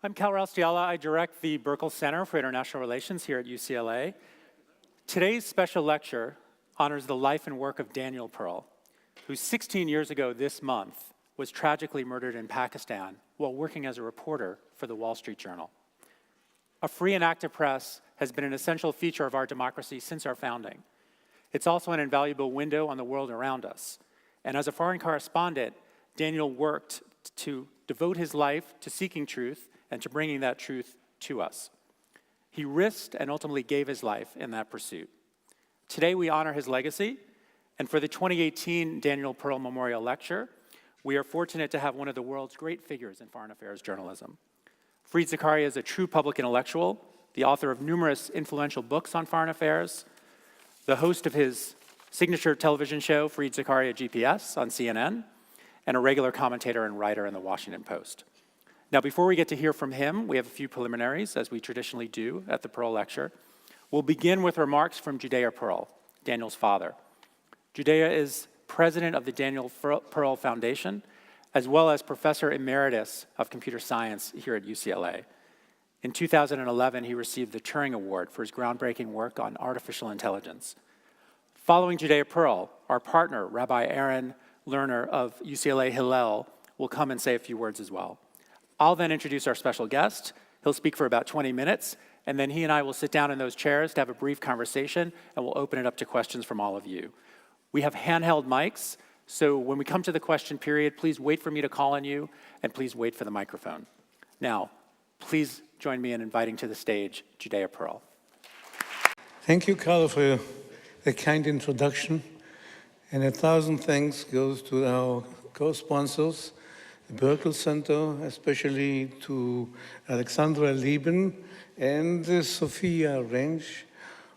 I'm Cal Raustiala. I direct the Burkle Center for International Relations here at UCLA. Today's special lecture honors the life and work of Daniel Pearl, who 16 years ago this month was tragically murdered in Pakistan while working as a reporter for the Wall Street Journal. A free and active press has been an essential feature of our democracy since our founding. It's also an invaluable window on the world around us. And as a foreign correspondent, Daniel worked to devote his life to seeking truth and to bringing that truth to us. He risked and ultimately gave his life in that pursuit. Today we honor his legacy, and for the 2018 Daniel Pearl Memorial Lecture, we are fortunate to have one of the world's great figures in foreign affairs journalism. Fareed Zakaria is a true public intellectual, the author of numerous influential books on foreign affairs, the host of his signature television show, Fareed Zakaria GPS, on CNN, and a regular commentator and writer in the Washington Post. Now, before we get to hear from him, we have a few preliminaries, as we traditionally do at the Pearl Lecture. We'll begin with remarks from Judea Pearl, Daniel's father. Judea is president of the Daniel Pearl Foundation, as well as professor emeritus of computer science here at UCLA. In 2011, he received the Turing Award for his groundbreaking work on artificial intelligence. Following Judea Pearl, our partner, Rabbi Aaron Lerner of UCLA Hillel, will come and say a few words as well. I'll then introduce our special guest. He'll speak for about 20 minutes, and then he and I will sit down in those chairs to have a brief conversation, and we'll open it up to questions from all of you. We have handheld mics, so when we come to the question period, please wait for me to call on you, and please wait for the microphone. Now, please join me in inviting to the stage Judea Pearl. Thank you, Carl, for the kind introduction, and 1,000 thanks goes to our co-sponsors, the Burkle Center, especially to Alexandra Lieben and Sophia Rensch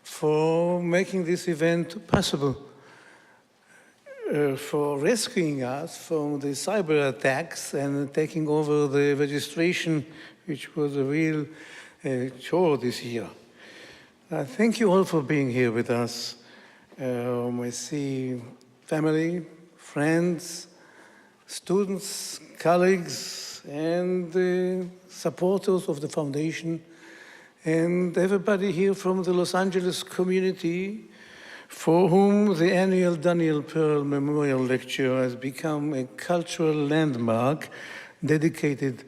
for making this event possible, for rescuing us from the cyber attacks and taking over the registration, which was a real chore this year. Thank you all for being here with us. I see family, friends, students, colleagues, and supporters of the foundation, and everybody here from the Los Angeles community for whom the annual Daniel Pearl Memorial Lecture has become a cultural landmark dedicated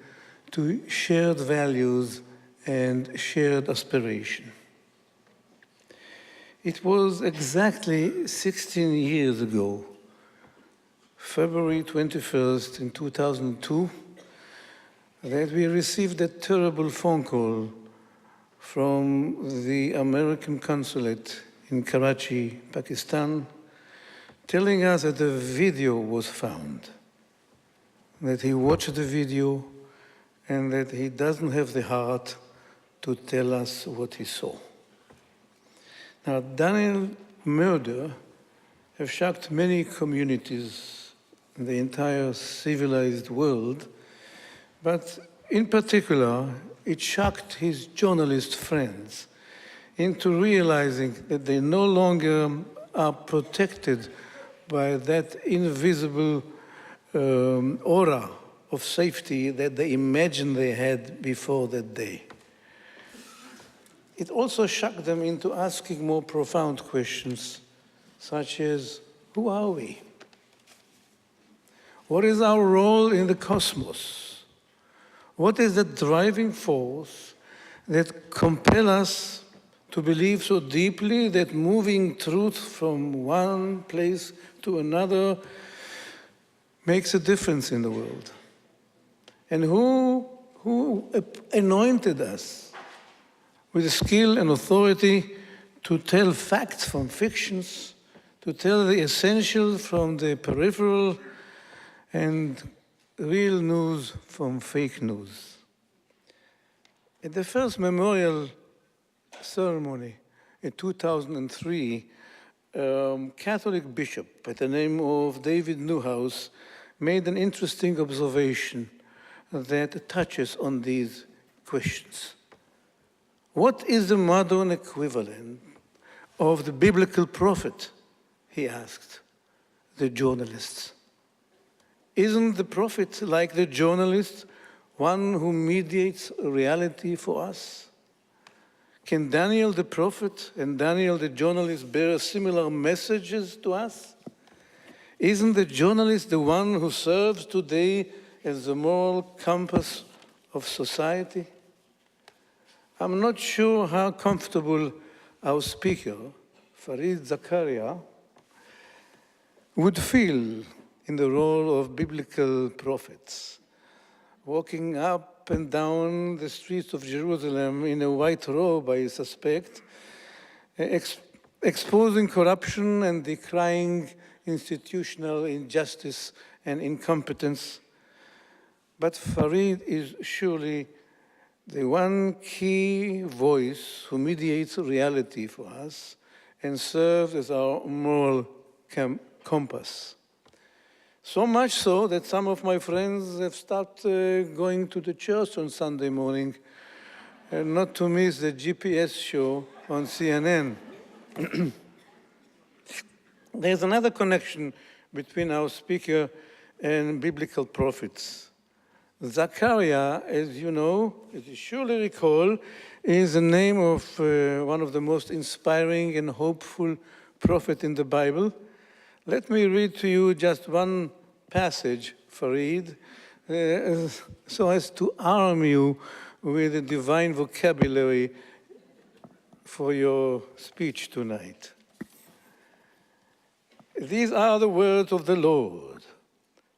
to shared values and shared aspiration. It was exactly 16 years ago, February 21st in 2002, that we received a terrible phone call from the American consulate in Karachi, Pakistan, telling us that a video was found, that he watched the video and that he doesn't have the heart to tell us what he saw. Now, Daniel's murder has shocked many communities in the entire civilized world, but in particular, it shocked his journalist friends into realizing that they no longer are protected by that invisible aura of safety that they imagined they had before that day. It also shocked them into asking more profound questions, such as, who are we? What is our role in the cosmos? What is the driving force that compels us to believe so deeply that moving truth from one place to another makes a difference in the world? And who anointed us with skill and authority to tell facts from fictions, to tell the essential from the peripheral, and real news from fake news? At the first memorial ceremony in 2003, Catholic bishop by the name of David Newhouse made an interesting observation that touches on these questions. What is the modern equivalent of the biblical prophet? He asked the journalists. Isn't the prophet like the journalist one who mediates reality for us? Can Daniel the prophet and Daniel the journalist bear similar messages to us? Isn't the journalist the one who serves today as the moral compass of society? I'm not sure how comfortable our speaker, Fareed Zakaria, would feel in the role of biblical prophets, walking up and down the streets of Jerusalem in a white robe, I suspect, exposing corruption and decrying institutional injustice and incompetence. But Fareed is surely the one key voice who mediates reality for us and serves as our moral compass. So much so that some of my friends have started going to the church on Sunday morning, not to miss the GPS show on CNN. There's another connection between our speaker and biblical prophets. Zakaria, as you know, as you surely recall, is the name of one of the most inspiring and hopeful prophets in the Bible. Let me read to you just one passage, Fareed, so as to arm you with a divine vocabulary for your speech tonight. These are the words of the Lord.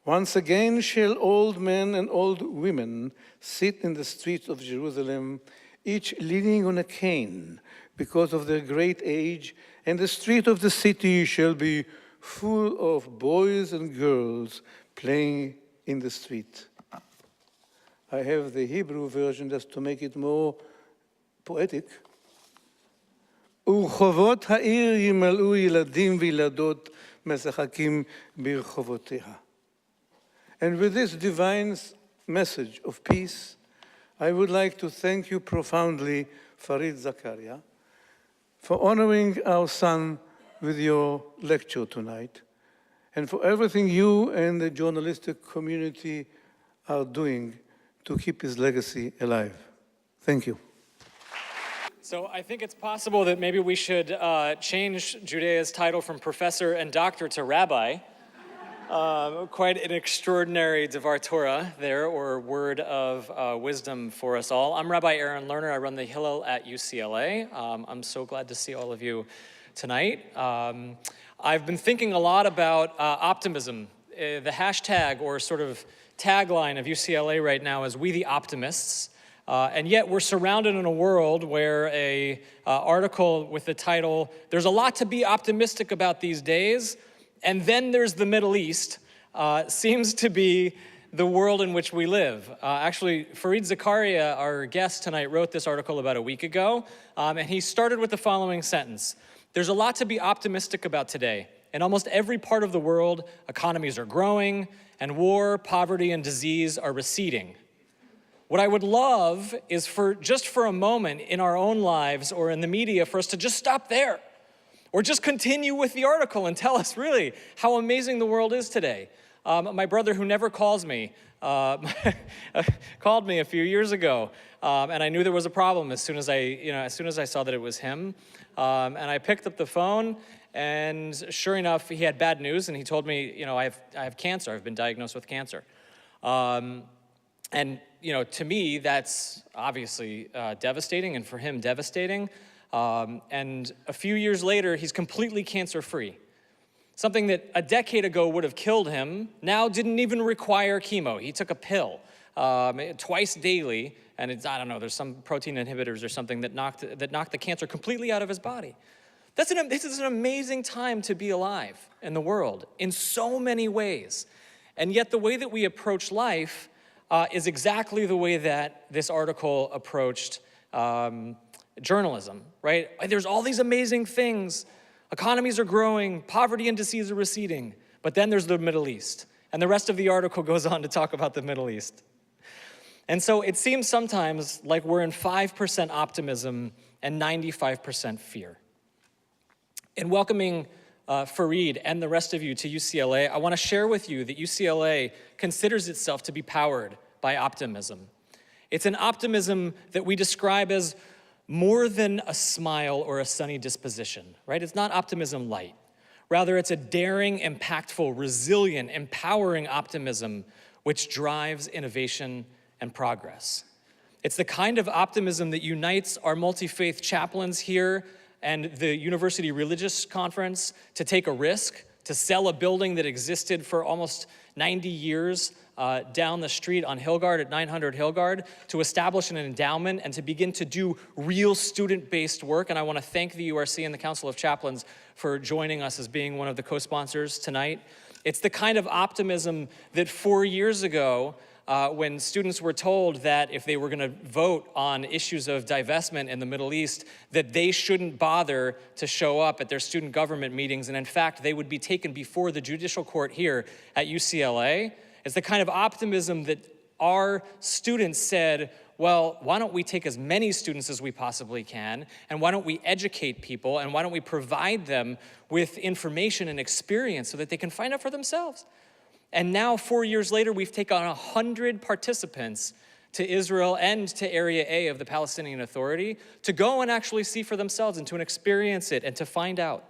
Once again shall old men and old women sit in the streets of Jerusalem, each leaning on a cane because of their great age, and the street of the city shall be full of boys and girls playing in the street. I have the Hebrew version just to make it more poetic. ורחובות העיר ימלאו ילדים וילדות משחקים ברחובותיה. And with this divine message of peace, I would like to thank you profoundly, Fareed Zakaria, for honoring our son with your lecture tonight, and for everything you and the journalistic community are doing to keep his legacy alive. Thank you. So I think it's possible that maybe we should change Judea's title from professor and doctor to rabbi. Quite an extraordinary Devar Torah there, or word of wisdom for us all. I'm Rabbi Aaron Lerner. I run the Hillel at UCLA. I'm so glad to see all of you tonight. I've been thinking a lot about optimism. The hashtag or sort of tagline of UCLA right now is "We the Optimists." And yet we're surrounded in a world where a article with the title, "There's a lot to be optimistic about these days," and then there's the Middle East, seems to be the world in which we live. Actually, Fareed Zakaria, our guest tonight, wrote this article about a week ago, and he started with the following sentence: "There's a lot to be optimistic about today. In almost every part of the world, economies are growing, and war, poverty, and disease are receding. What I would love is for just for a moment in our own lives or in the media for us to just stop there, or just continue with the article and tell us really how amazing the world is today." My brother, who never calls me, called me a few years ago, and I knew there was a problem as soon as I saw that it was him. And I picked up the phone, and sure enough, he had bad news, and he told me, I have cancer. I've been diagnosed with cancer. And to me, that's obviously devastating, and for him, devastating. And a few years later, he's completely cancer-free. Something that a decade ago would have killed him now didn't even require chemo. He took a pill twice daily, and there's some protein inhibitors or something that knocked the cancer completely out of his body. This is an amazing time to be alive in the world in so many ways. And yet the way that we approach life is exactly the way that this article approached journalism, right? There's all these amazing things. Economies are growing, poverty and disease are receding, but then there's the Middle East. And the rest of the article goes on to talk about the Middle East. And so it seems sometimes like we're in 5% optimism and 95% fear. In welcoming Fareed and the rest of you to UCLA, I want to share with you that UCLA considers itself to be powered by optimism. It's an optimism that we describe as more than a smile or a sunny disposition, right? It's not optimism light. Rather, it's a daring, impactful, resilient, empowering optimism which drives innovation and progress. It's the kind of optimism that unites our multi-faith chaplains here and the University Religious Conference to take a risk, to sell a building that existed for almost 90 years down the street on Hillgard at 900 Hillgard, to establish an endowment and to begin to do real student-based work. And I want to thank the URC and the Council of Chaplains for joining us as being one of the co-sponsors tonight. It's the kind of optimism that 4 years ago, when students were told that if they were going to vote on issues of divestment in the Middle East, that they shouldn't bother to show up at their student government meetings, and in fact, they would be taken before the judicial court here at UCLA. It's the kind of optimism that our students said, well, why don't we take as many students as we possibly can, and why don't we educate people, and why don't we provide them with information and experience so that they can find out for themselves? And now, 4 years later, we've taken on 100 participants to Israel and to Area A of the Palestinian Authority to go and actually see for themselves and to experience it and to find out.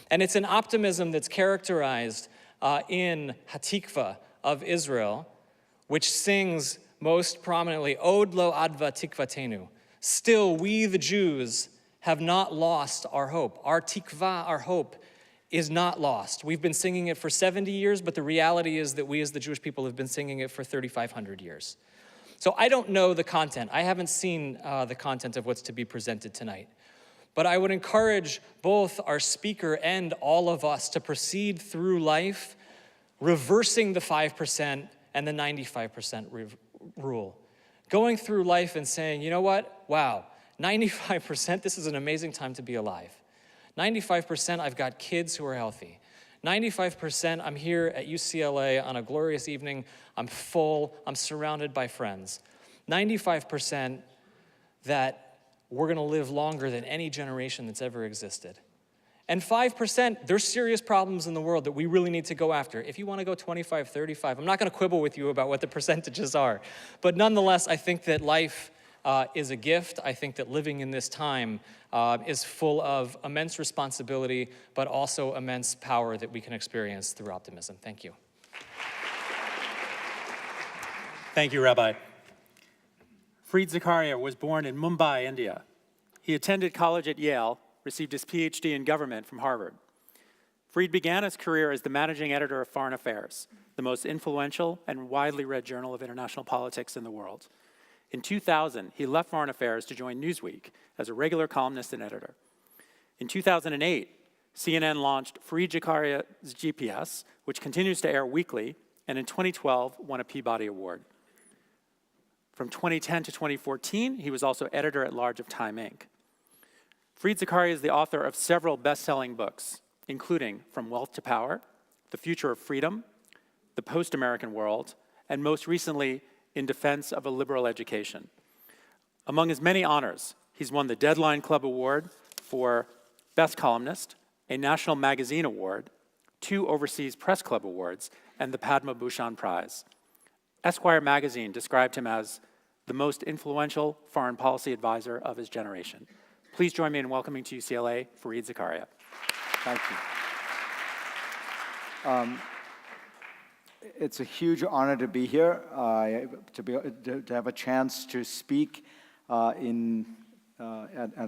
And it's an optimism that's characterized in Hatikva of Israel, which sings most prominently, Od lo adva tikvatenu. Still, we the Jews have not lost our hope. Our tikva, our hope, is not lost. We've been singing it for 70 years, but the reality is that we as the Jewish people have been singing it for 3,500 years. So I don't know the content. I haven't seen the content of what's to be presented tonight. But I would encourage both our speaker and all of us to proceed through life reversing the 5% and the 95% rule. Going through life and saying, you know what? Wow, 95%, this is an amazing time to be alive. 95%, I've got kids who are healthy. 95%, I'm here at UCLA on a glorious evening. I'm full, I'm surrounded by friends. 95% that we're gonna live longer than any generation that's ever existed. And 5%, there's serious problems in the world that we really need to go after. If you wanna go 25, 35, I'm not gonna quibble with you about what the percentages are. But nonetheless, I think that life is a gift. I think that living in this time is full of immense responsibility, but also immense power that we can experience through optimism. Thank you. Thank you, Rabbi. Fareed Zakaria was born in Mumbai, India. He attended college at Yale, received his PhD in government from Harvard. Fareed began his career as the managing editor of Foreign Affairs, the most influential and widely read journal of international politics in the world. In 2000, he left Foreign Affairs to join Newsweek as a regular columnist and editor. In 2008, CNN launched Fareed Zakaria's GPS, which continues to air weekly, and in 2012 won a Peabody Award. From 2010 to 2014, he was also editor-at-large of Time Inc. Fareed Zakaria is the author of several best-selling books, including From Wealth to Power, The Future of Freedom, The Post-American World, and most recently, In Defense of a Liberal Education. Among his many honors, he's won the Deadline Club Award for Best Columnist, a National Magazine Award, 2 Overseas Press Club Awards, and the Padma Bhushan Prize. Esquire magazine described him as the most influential foreign policy advisor of his generation. Please join me in welcoming to UCLA, Fareed Zakaria. Thank you. It's a huge honor to be here, to have a chance to speak at an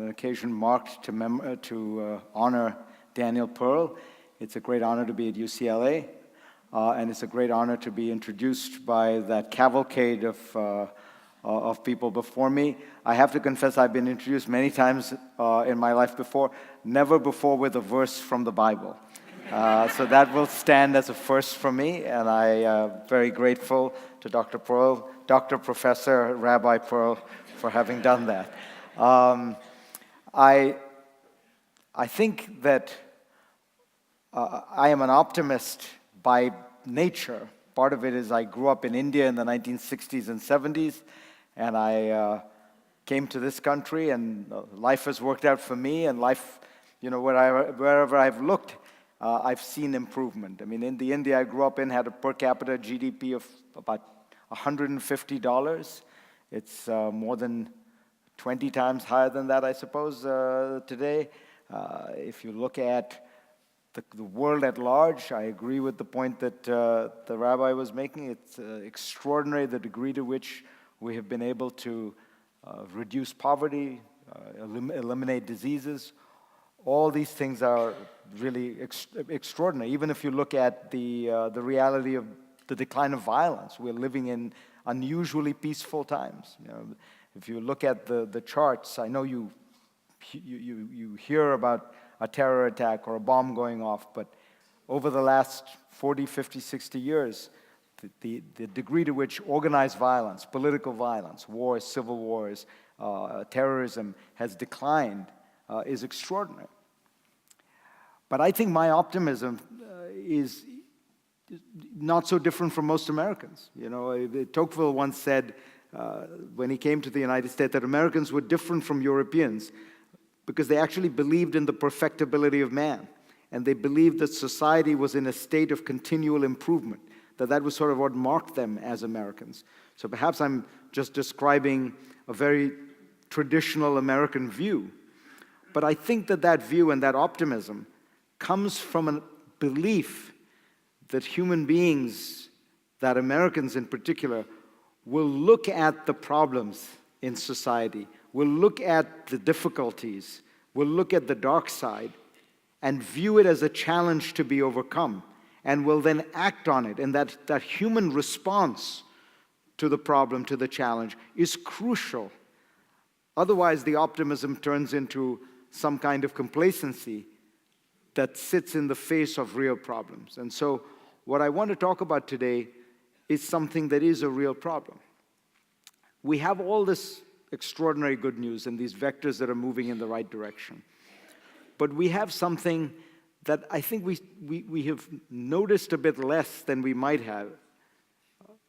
occasion marked to honor Daniel Pearl. It's a great honor to be at UCLA, and it's a great honor to be introduced by that cavalcade of people before me. I have to confess I've been introduced many times in my life before, never before with a verse from the Bible. So that will stand as a first for me, and I am very grateful to Dr. Pearl, Dr. Professor Rabbi Pearl, for having done that. I think that I am an optimist by nature. Part of it is I grew up in India in the 1960s and 70s, and I came to this country, and life has worked out for me, and life, you know, wherever I've looked, I've seen improvement. I mean, in the India I grew up in had a per capita GDP of about $150. It's more than 20 times higher than that, I suppose, today. If you look at the world at large, I agree with the point that the rabbi was making. It's extraordinary the degree to which we have been able to reduce poverty, eliminate diseases. All these things are really extraordinary. Even if you look at the reality of the decline of violence, we're living in unusually peaceful times. You know, if you look at the charts, I know you hear about a terror attack or a bomb going off, but over the last 40, 50, 60 years, the degree to which organized violence, political violence, wars, civil wars, terrorism has declined is extraordinary. But I think my optimism is not so different from most Americans. You know, Tocqueville once said, when he came to the United States, that Americans were different from Europeans because they actually believed in the perfectibility of man. And they believed that society was in a state of continual improvement, that was sort of what marked them as Americans. So perhaps I'm just describing a very traditional American view. But I think that view and that optimism comes from a belief that human beings, that Americans in particular, will look at the problems in society, will look at the difficulties, will look at the dark side, and view it as a challenge to be overcome, and will then act on it. And that human response to the problem, to the challenge, is crucial. Otherwise, the optimism turns into some kind of complacency that sits in the face of real problems. And so what I want to talk about today is something that is a real problem. We have all this extraordinary good news and these vectors that are moving in the right direction. But we have something that I think we have noticed a bit less than we might have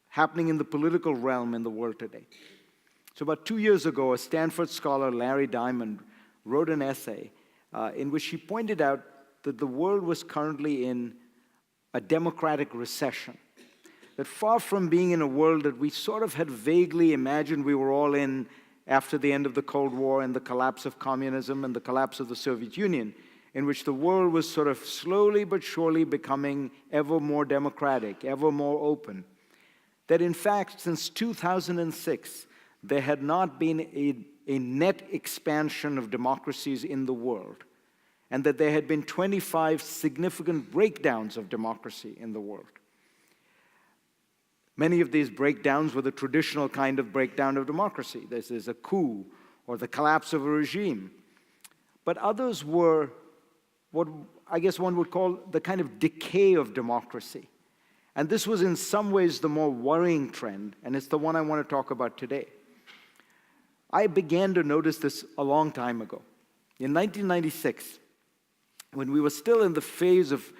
happening in the political realm in the world today. So about 2 years ago, a Stanford scholar, Larry Diamond, wrote an essay in which he pointed out that the world was currently in a democratic recession. That far from being in a world that we sort of had vaguely imagined we were all in after the end of the Cold War and the collapse of communism and the collapse of the Soviet Union, in which the world was sort of slowly but surely becoming ever more democratic, ever more open, that in fact, since 2006, there had not been a net expansion of democracies in the world, and that there had been 25 significant breakdowns of democracy in the world. Many of these breakdowns were the traditional kind of breakdown of democracy. This is a coup or the collapse of a regime. But others were what I guess one would call the kind of decay of democracy. And this was in some ways the more worrying trend, and it's the one I want to talk about today. I began to notice this a long time ago. In 1996, when we were still in the phase of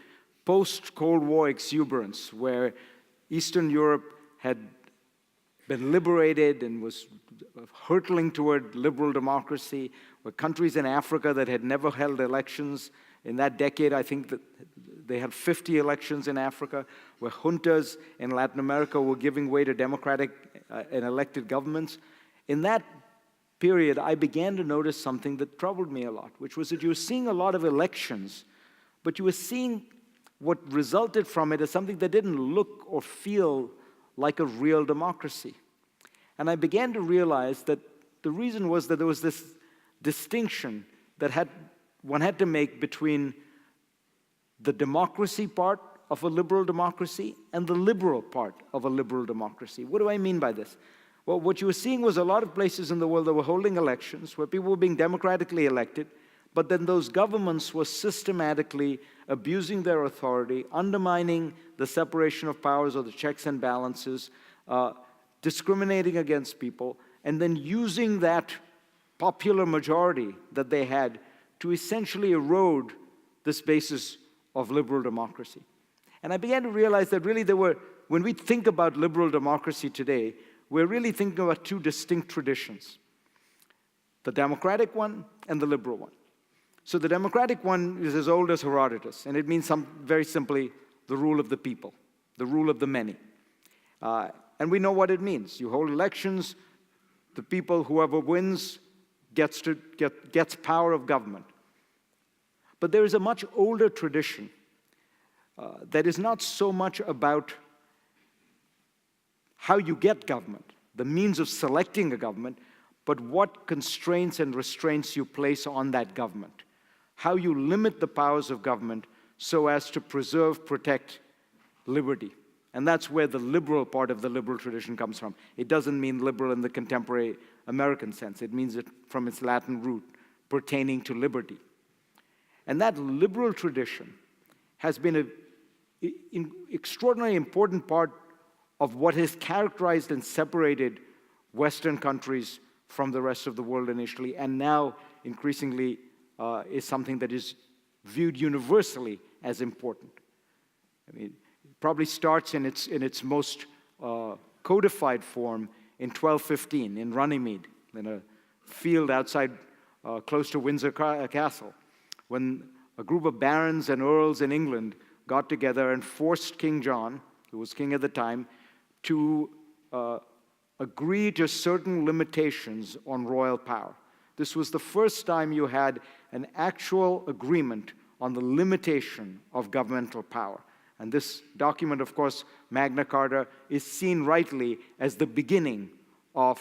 post-Cold War exuberance, where Eastern Europe had been liberated and was hurtling toward liberal democracy, where countries in Africa that had never held elections, in that decade I think that they had 50 elections in Africa, where juntas in Latin America were giving way to democratic and elected governments. In that period, I began to notice something that troubled me a lot, which was that you were seeing a lot of elections, but you were seeing what resulted from it as something that didn't look or feel like a real democracy. And I began to realize that the reason was that there was this distinction that one had to make between the democracy part of a liberal democracy and the liberal part of a liberal democracy. What do I mean by this? Well, what you were seeing was a lot of places in the world that were holding elections where people were being democratically elected, but then those governments were systematically abusing their authority, undermining the separation of powers or the checks and balances, discriminating against people, and then using that popular majority that they had to essentially erode this basis of liberal democracy. And I began to realize that really when we think about liberal democracy today, we're really thinking about two distinct traditions, the democratic one and the liberal one. So the democratic one is as old as Herodotus, and it means very simply the rule of the people, the rule of the many. And we know what it means. You hold elections, the people, whoever wins, gets power of government. But there is a much older tradition that is not so much about how you get government, the means of selecting a government, but what constraints and restraints you place on that government, how you limit the powers of government so as to preserve, protect liberty. And that's where the liberal part of the liberal tradition comes from. It doesn't mean liberal in the contemporary American sense. It means it from its Latin root, pertaining to liberty. And that liberal tradition has been an extraordinarily important part of what has characterized and separated Western countries from the rest of the world initially, and now increasingly is something that is viewed universally as important. I mean, it probably starts in its most codified form in 1215 in Runnymede, in a field outside close to Windsor Castle, when a group of barons and earls in England got together and forced King John, who was king at the time, to agree to certain limitations on royal power. This was the first time you had an actual agreement on the limitation of governmental power. And this document, of course, Magna Carta, is seen rightly as the beginning of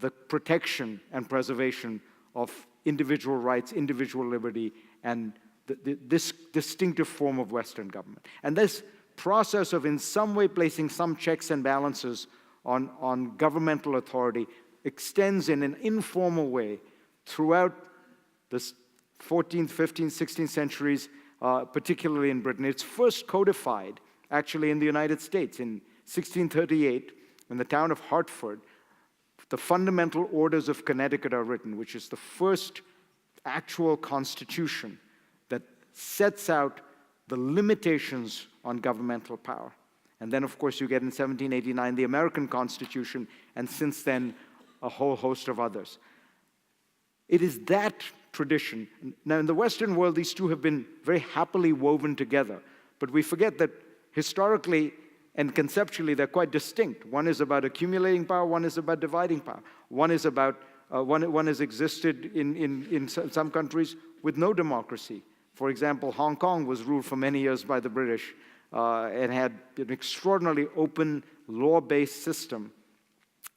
the protection and preservation of individual rights, individual liberty, and this distinctive form of Western government. And this process of in some way placing some checks and balances on governmental authority extends in an informal way throughout the 14th, 15th, 16th centuries, particularly in Britain. It's first codified, actually, in the United States in 1638, in the town of Hartford. The Fundamental Orders of Connecticut are written, which is the first actual constitution that sets out the limitations on governmental power. And then, of course, you get in 1789 the American Constitution, and since then, a whole host of others. It is that tradition. Now, in the Western world, these two have been very happily woven together, but we forget that historically and conceptually, they're quite distinct. One is about accumulating power, one is about dividing power. One is about, one has existed in some countries with no democracy. For example, Hong Kong was ruled for many years by the British and had an extraordinarily open, law-based system,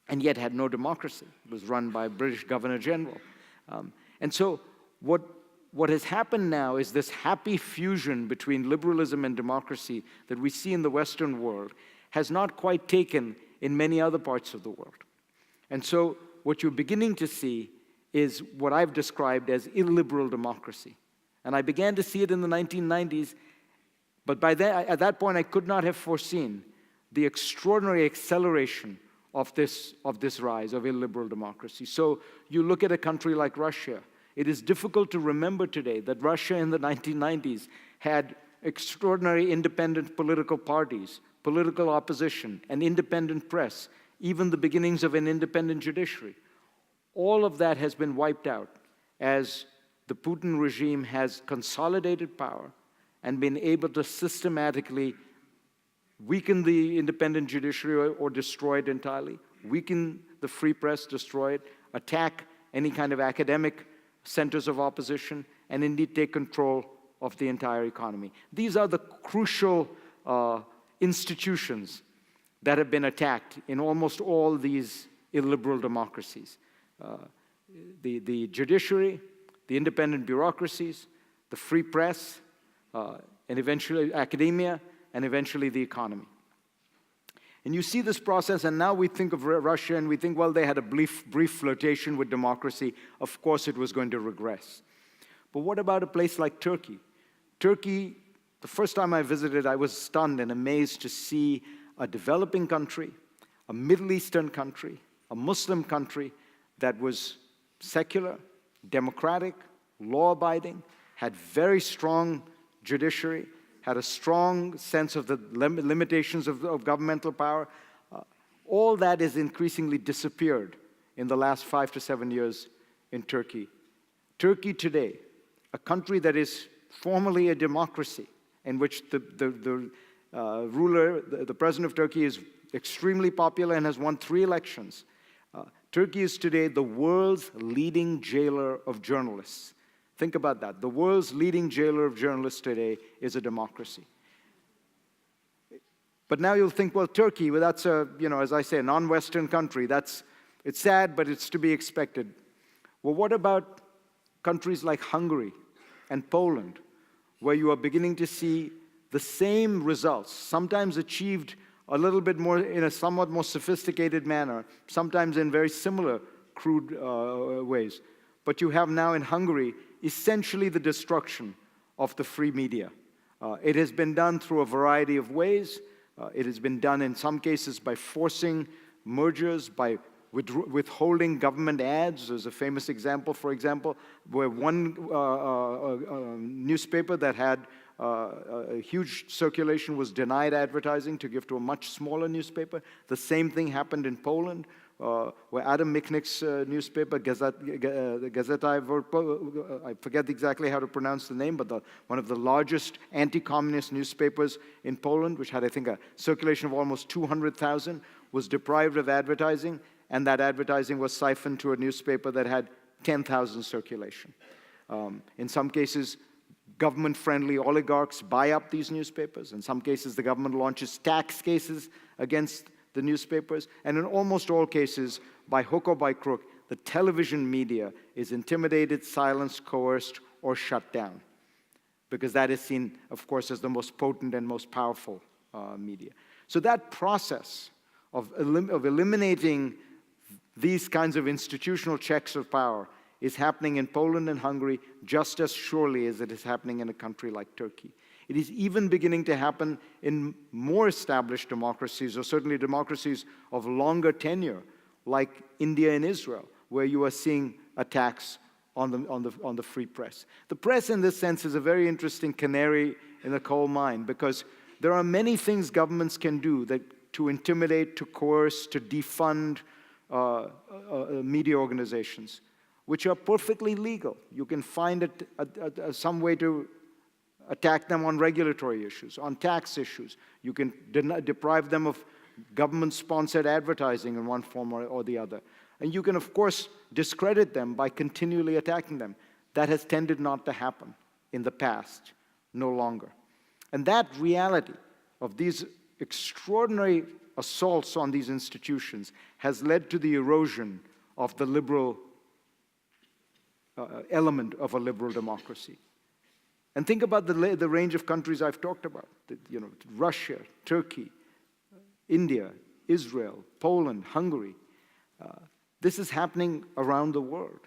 and yet had no democracy. It was run by a British Governor General. And so what has happened now is this happy fusion between liberalism and democracy that we see in the Western world has not quite taken in many other parts of the world. And so what you're beginning to see is what I've described as illiberal democracy. And I began to see it in the 1990s, but at that point I could not have foreseen the extraordinary acceleration of this rise of illiberal democracy. So you look at a country like Russia. It is difficult to remember today that Russia in the 1990s had extraordinary independent political parties, political opposition, an independent press, even the beginnings of an independent judiciary. All of that has been wiped out as the Putin regime has consolidated power and been able to systematically weaken the independent judiciary or destroy it entirely, weaken the free press, destroy it, attack any kind of academic centers of opposition, and indeed take control of the entire economy. These are the crucial institutions that have been attacked in almost all these illiberal democracies. The judiciary, the independent bureaucracies, the free press, and eventually academia, and eventually the economy. And you see this process, and now we think of Russia and we think, well, they had a brief flirtation with democracy. Of course it was going to regress. But what about a place like Turkey? Turkey, the first time I visited, I was stunned and amazed to see a developing country, a Middle Eastern country, a Muslim country that was secular, democratic, law-abiding, had very strong judiciary, had a strong sense of the limitations of governmental power. All that has increasingly disappeared in the last 5 to 7 years in Turkey. Turkey today, a country that is formally a democracy, in which the ruler, the president of Turkey is extremely popular and has won 3 elections. Turkey is today the world's leading jailer of journalists. Think about that. The world's leading jailer of journalists today is a democracy. But now you'll think, well, Turkey, well, that's a, as I say, a non-Western country. It's sad, but it's to be expected. Well, what about countries like Hungary and Poland, where you are beginning to see the same results, sometimes achieved a little bit more in a somewhat more sophisticated manner, sometimes in very similar crude ways. But you have now in Hungary essentially the destruction of the free media. It has been done through a variety of ways. It has been done in some cases by forcing mergers, by withholding government ads. There's a famous example, for example, where one newspaper that had a huge circulation was denied advertising to give to a much smaller newspaper. The same thing happened in Poland, where Adam Michnik's newspaper, Gazeta, I forget exactly how to pronounce the name, but one of the largest anti-communist newspapers in Poland, which had, I think, a circulation of almost 200,000, was deprived of advertising, and that advertising was siphoned to a newspaper that had 10,000 circulation. In some cases, government-friendly oligarchs buy up these newspapers. In some cases, the government launches tax cases against the newspapers. And in almost all cases, by hook or by crook, the television media is intimidated, silenced, coerced, or shut down. Because that is seen, of course, as the most potent and most powerful media. So that process of eliminating these kinds of institutional checks of power is happening in Poland and Hungary just as surely as it is happening in a country like Turkey. It is even beginning to happen in more established democracies, or certainly democracies of longer tenure, like India and Israel, where you are seeing attacks on the free press. The press, in this sense, is a very interesting canary in the coal mine, because there are many things governments can do to intimidate, to coerce, to defund media organizations, which are perfectly legal. You can find some way to attack them on regulatory issues, on tax issues. You can deprive them of government-sponsored advertising in one form or the other. And you can, of course, discredit them by continually attacking them. That has tended not to happen in the past, no longer. And that reality of these extraordinary assaults on these institutions has led to the erosion of the liberal element of a liberal democracy. And think about the range of countries I've talked about. Russia, Turkey, India, Israel, Poland, Hungary. This is happening around the world.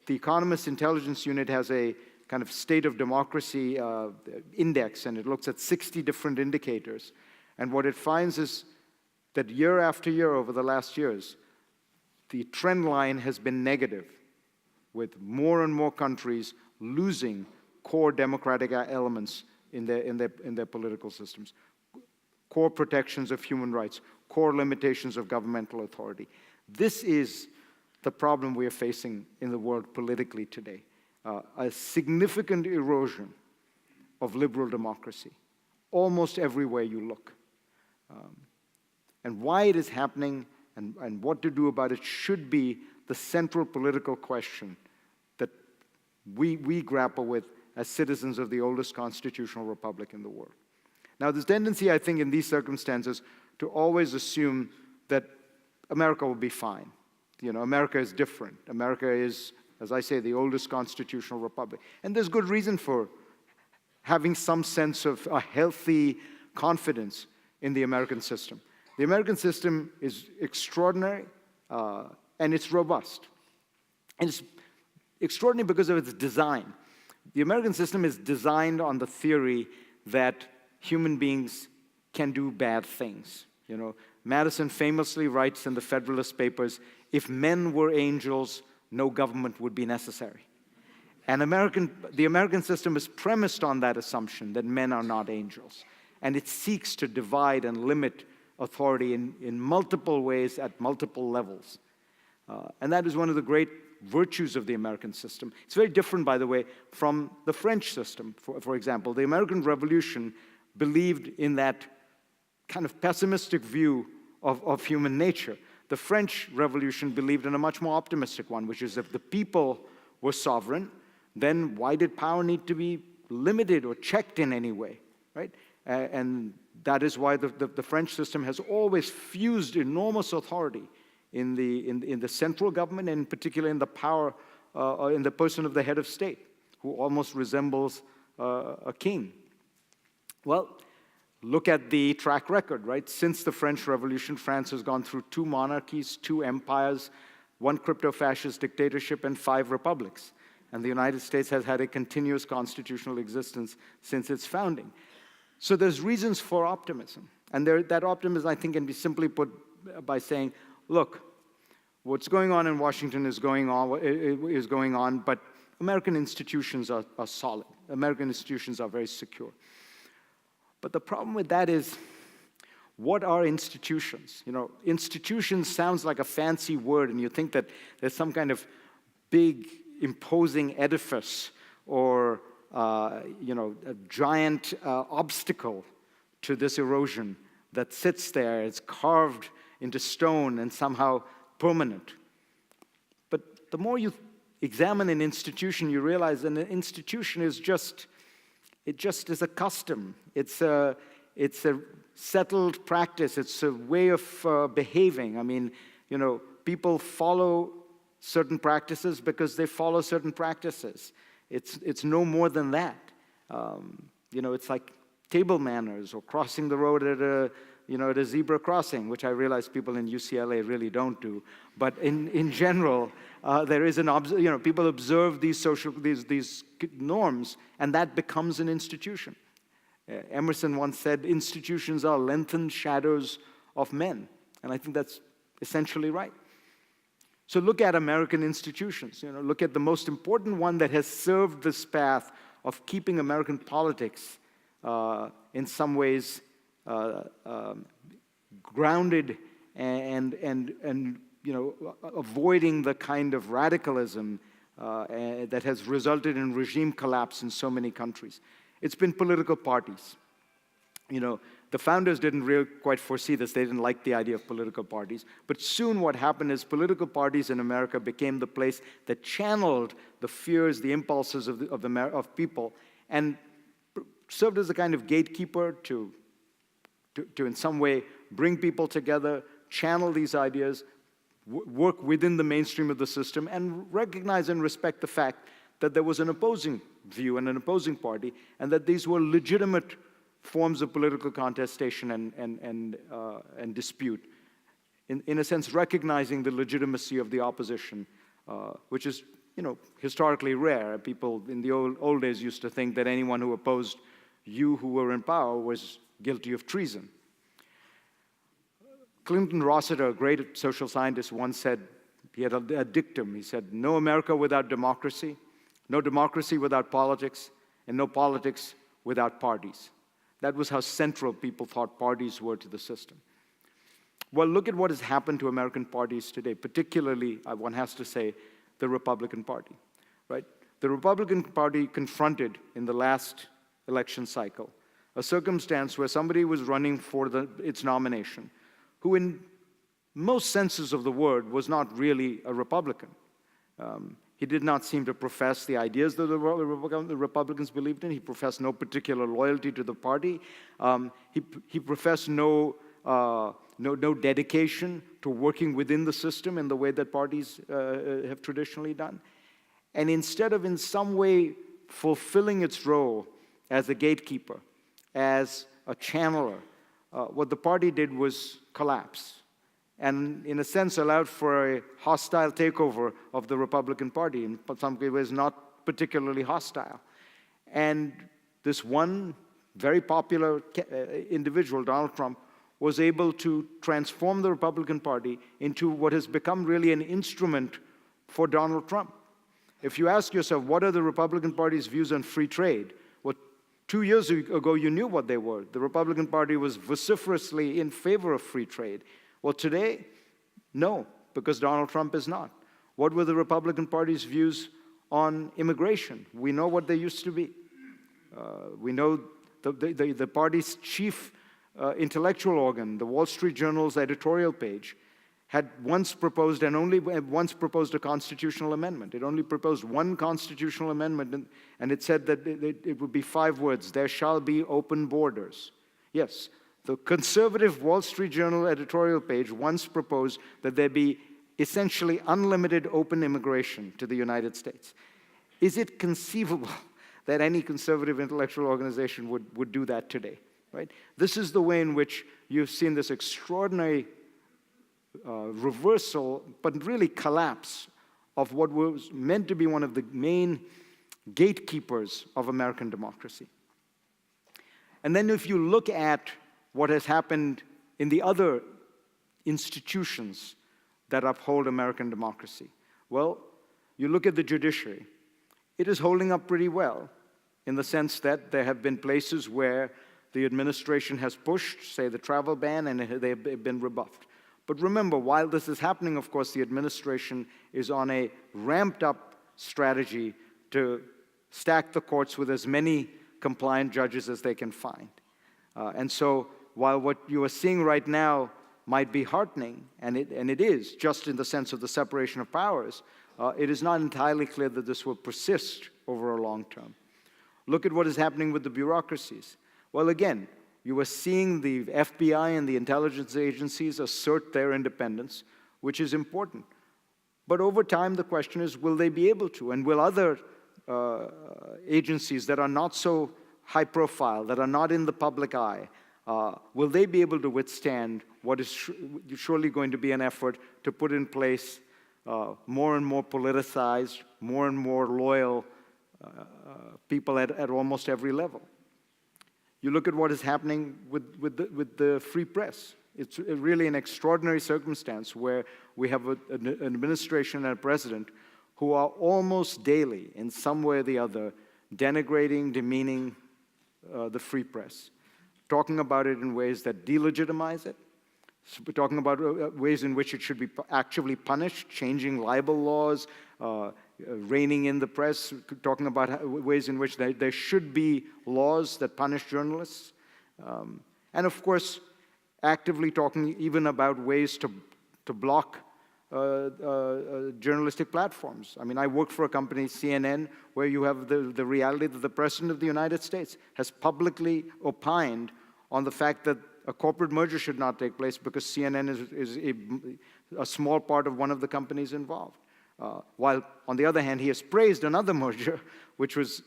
The Economist Intelligence Unit has a kind of state of democracy index, and it looks at 60 different indicators. And what it finds is that year after year over the last years, the trend line has been negative, with more and more countries losing core democratic elements in their political systems, core protections of human rights, core limitations of governmental authority. This is the problem we are facing in the world politically today, a significant erosion of liberal democracy, almost everywhere you look. And why it is happening and what to do about it should be the central political question that we grapple with as citizens of the oldest constitutional republic in the world. Now, there's a tendency, I think, in these circumstances to always assume that America will be fine. America is different. America is, as I say, the oldest constitutional republic. And there's good reason for having some sense of a healthy confidence in the American system. The American system is extraordinary, and it's robust. And it's extraordinary because of its design. The American system is designed on the theory that human beings can do bad things. Madison famously writes in the Federalist Papers, if men were angels, no government would be necessary. And the American system is premised on that assumption that men are not angels. And it seeks to divide and limit authority in multiple ways at multiple levels. And that is one of the great virtues of the American system. It's very different, by the way, from the French system, for example. The American Revolution believed in that kind of pessimistic view of human nature. The French Revolution believed in a much more optimistic one, which is if the people were sovereign, then why did power need to be limited or checked in any way, right? And that is why the French system has always fused enormous authority in the central government, and in particular in the power, in the person of the head of state, who almost resembles a king. Well, look at the track record, right? Since the French Revolution, France has gone through 2 monarchies, 2 empires, 1 crypto-fascist dictatorship, and 5 republics. And the United States has had a continuous constitutional existence since its founding. So there's reasons for optimism. And that optimism, I think, can be simply put by saying, look, what's going on in Washington is going on, but American institutions are solid. American institutions are very secure. But the problem with that is, what are institutions? You know, institutions sounds like a fancy word, and you think that there's some kind of big, imposing edifice or a giant obstacle to this erosion that sits there. It's carved into stone and somehow permanent. But the more you examine an institution, you realize that an institution is just is a custom. It's a settled practice. It's a way of behaving. I mean, you know, people follow certain practices because they follow certain practices. It's no more than that. You know, it's like table manners or crossing the road at a zebra crossing, which I realize people in UCLA really don't do. But in general, there is people observe these these norms, and that becomes an institution. Emerson once said, institutions are lengthened shadows of men. And I think that's essentially right. So look at American institutions. You know, look at the most important one that has served this path of keeping American politics in some ways grounded and avoiding the kind of radicalism that has resulted in regime collapse in so many countries. It's been political parties. You know, the founders didn't really quite foresee this. They didn't like the idea of political parties. But soon what happened is political parties in America became the place that channeled the fears, the impulses of people, and served as a kind of gatekeeper to in some way bring people together, channel these ideas, work within the mainstream of the system, and recognize and respect the fact that there was an opposing view and an opposing party, and that these were legitimate forms of political contestation and dispute. In a sense, recognizing the legitimacy of the opposition, which is, historically rare. People in the old days used to think that anyone who opposed you who were in power was guilty of treason. Clinton Rossiter, a great social scientist, once said, he had a dictum, he said, no America without democracy, no democracy without politics, and no politics without parties. That was how central people thought parties were to the system. Well, look at what has happened to American parties today, particularly, one has to say, the Republican Party, right? The Republican Party confronted in the last election cycle a circumstance where somebody was running for its nomination, who in most senses of the word was not really a Republican. He did not seem to profess the ideas that the Republicans believed in. He professed no particular loyalty to the party. He professed no dedication to working within the system in the way that parties have traditionally done. And instead of in some way fulfilling its role as a gatekeeper, as a channeler, what the party did was collapse. And in a sense allowed for a hostile takeover of the Republican Party, in some ways not particularly hostile. And this one very popular individual, Donald Trump, was able to transform the Republican Party into what has become really an instrument for Donald Trump. If you ask yourself, what are the Republican Party's views on free trade? Well, 2 years ago, you knew what they were. The Republican Party was vociferously in favor of free trade. Well, today, no, because Donald Trump is not. What were the Republican Party's views on immigration? We know what they used to be. We know the party's chief intellectual organ, the Wall Street Journal's editorial page, had once proposed and only once proposed a constitutional amendment. It only proposed one constitutional amendment, and it said that it would be 5 words: there shall be open borders. Yes, the conservative Wall Street Journal editorial page once proposed that there be essentially unlimited open immigration to the United States. Is it conceivable that any conservative intellectual organization would do that today? Right? This is the way in which you've seen this extraordinary reversal, but really collapse of what was meant to be one of the main gatekeepers of American democracy. And then if you look at what has happened in the other institutions that uphold American democracy, well, you look at the judiciary. It is holding up pretty well in the sense that there have been places where the administration has pushed, say, the travel ban, and they've been rebuffed. But remember, while this is happening, of course, the administration is on a ramped-up strategy to stack the courts with as many compliant judges as they can find. And so while what you are seeing right now might be heartening, and it is, just in the sense of the separation of powers, it is not entirely clear that this will persist over a long term. Look at what is happening with the bureaucracies. Well, again, you are seeing the FBI and the intelligence agencies assert their independence, which is important. But over time, the question is, will they be able to? And will other agencies that are not so high profile, that are not in the public eye, will they be able to withstand what is surely going to be an effort to put in place more and more politicized, more and more loyal people at almost every level? You look at what is happening with the free press. It's really an extraordinary circumstance where we have an administration and a president who are almost daily, in some way or the other, denigrating, demeaning the free press, talking about it in ways that delegitimize it, talking about ways in which it should be actually punished, changing libel laws, reining in the press, talking about ways in which there should be laws that punish journalists. And of course, actively talking even about ways to block journalistic platforms. I mean, I work for a company, CNN, where you have the reality that the President of the United States has publicly opined on the fact that a corporate merger should not take place because CNN is a small part of one of the companies involved. While, on the other hand, he has praised another merger, which was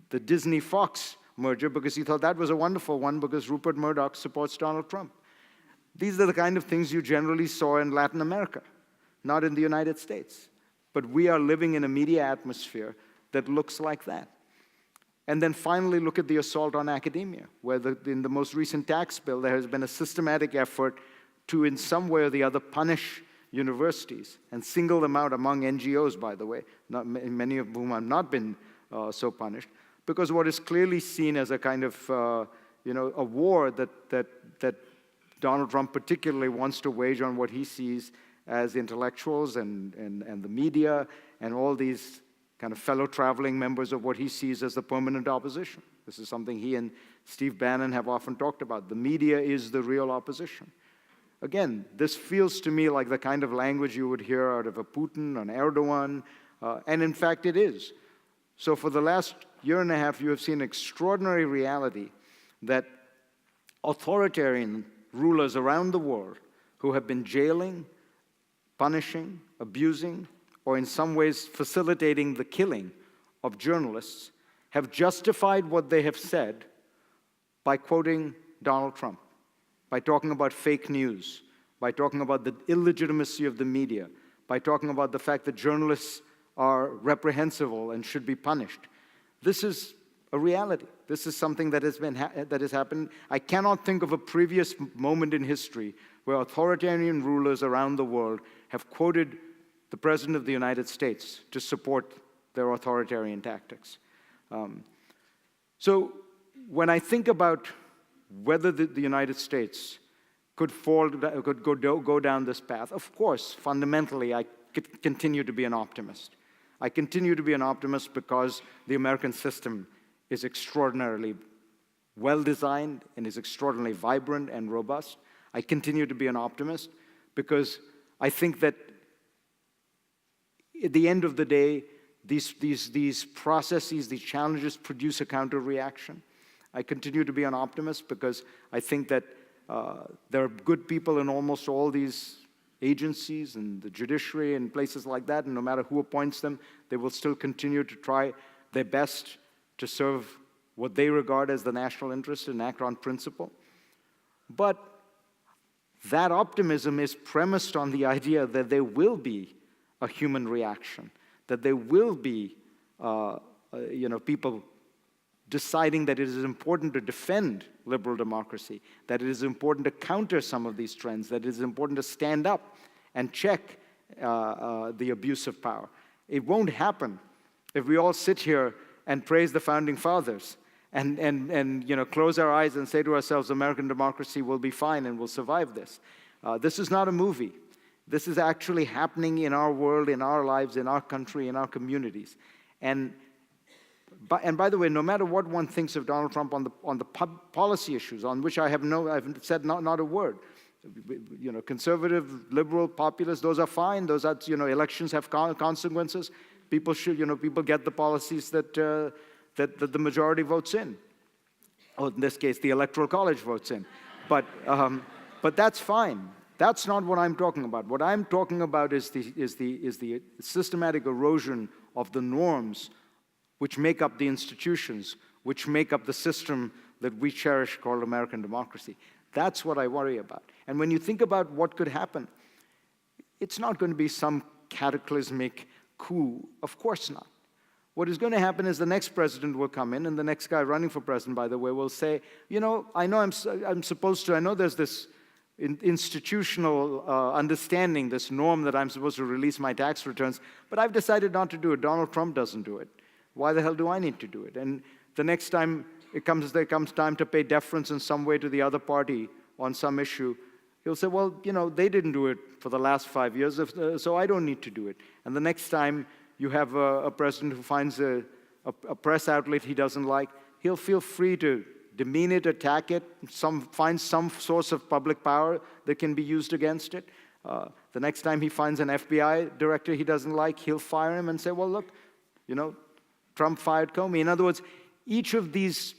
the Disney-Fox merger, because he thought that was a wonderful one because Rupert Murdoch supports Donald Trump. These are the kind of things you generally saw in Latin America, not in the United States. But we are living in a media atmosphere that looks like that. And then finally, look at the assault on academia, where in the most recent tax bill, there has been a systematic effort to, in some way or the other, punish universities and single them out among NGOs, by the way, many of whom have not been so punished, because what is clearly seen as a kind of, a war that Donald Trump particularly wants to wage on what he sees as intellectuals and the media and all these kind of fellow traveling members of what he sees as the permanent opposition. This is something he and Steve Bannon have often talked about. The media is the real opposition. Again, this feels to me like the kind of language you would hear out of a Putin, an Erdogan, and in fact it is. So for the last year and a half, you have seen extraordinary reality that authoritarian rulers around the world who have been jailing, punishing, abusing, or in some ways facilitating the killing of journalists have justified what they have said by quoting Donald Trump, by talking about fake news, by talking about the illegitimacy of the media, by talking about the fact that journalists are reprehensible and should be punished. This is a reality. This is something that has happened. I cannot think of a previous moment in history where authoritarian rulers around the world have quoted the President of the United States to support their authoritarian tactics. So when I think about whether the United States could go down this path, of course, fundamentally, I continue to be an optimist. I continue to be an optimist because the American system is extraordinarily well-designed and is extraordinarily vibrant and robust. I continue to be an optimist because I think that at the end of the day, these processes, these challenges produce a counter-reaction. I continue to be an optimist because I think that there are good people in almost all these agencies and the judiciary and places like that, and no matter who appoints them, they will still continue to try their best to serve what they regard as the national interest and act on principle. But that optimism is premised on the idea that there will be a human reaction, that there will be people deciding that it is important to defend liberal democracy, that it is important to counter some of these trends, that it is important to stand up and check the abuse of power. It won't happen if we all sit here and praise the founding fathers and close our eyes and say to ourselves, American democracy will be fine and will survive this. This is not a movie. This is actually happening in our world, in our lives, in our country, in our communities. And by the way, no matter what one thinks of Donald Trump on the policy issues, on which I've said not a word. Conservative, liberal, populist, those are fine. Those are, elections have consequences. People should, people get the policies that the majority votes in. Or in this case, the Electoral College votes in. But that's fine. That's not what I'm talking about. What I'm talking about is the systematic erosion of the norms which make up the institutions, which make up the system that we cherish called American democracy. That's what I worry about. And when you think about what could happen, it's not going to be some cataclysmic coup. Of course not. What is going to happen is the next president will come in, and the next guy running for president, by the way, will say, I know I'm supposed to, I know there's this institutional understanding, this norm that I'm supposed to release my tax returns, but I've decided not to do it. Donald Trump doesn't do it. Why the hell do I need to do it? And the next time there comes time to pay deference in some way to the other party on some issue, he'll say, well, they didn't do it for the last 5 years, so I don't need to do it. And the next time you have a president who finds a press outlet he doesn't like, he'll feel free to demean it, attack it, find some source of public power that can be used against it. The next time he finds an FBI director he doesn't like, he'll fire him and say, well, look, Trump fired Comey. In other words, each of these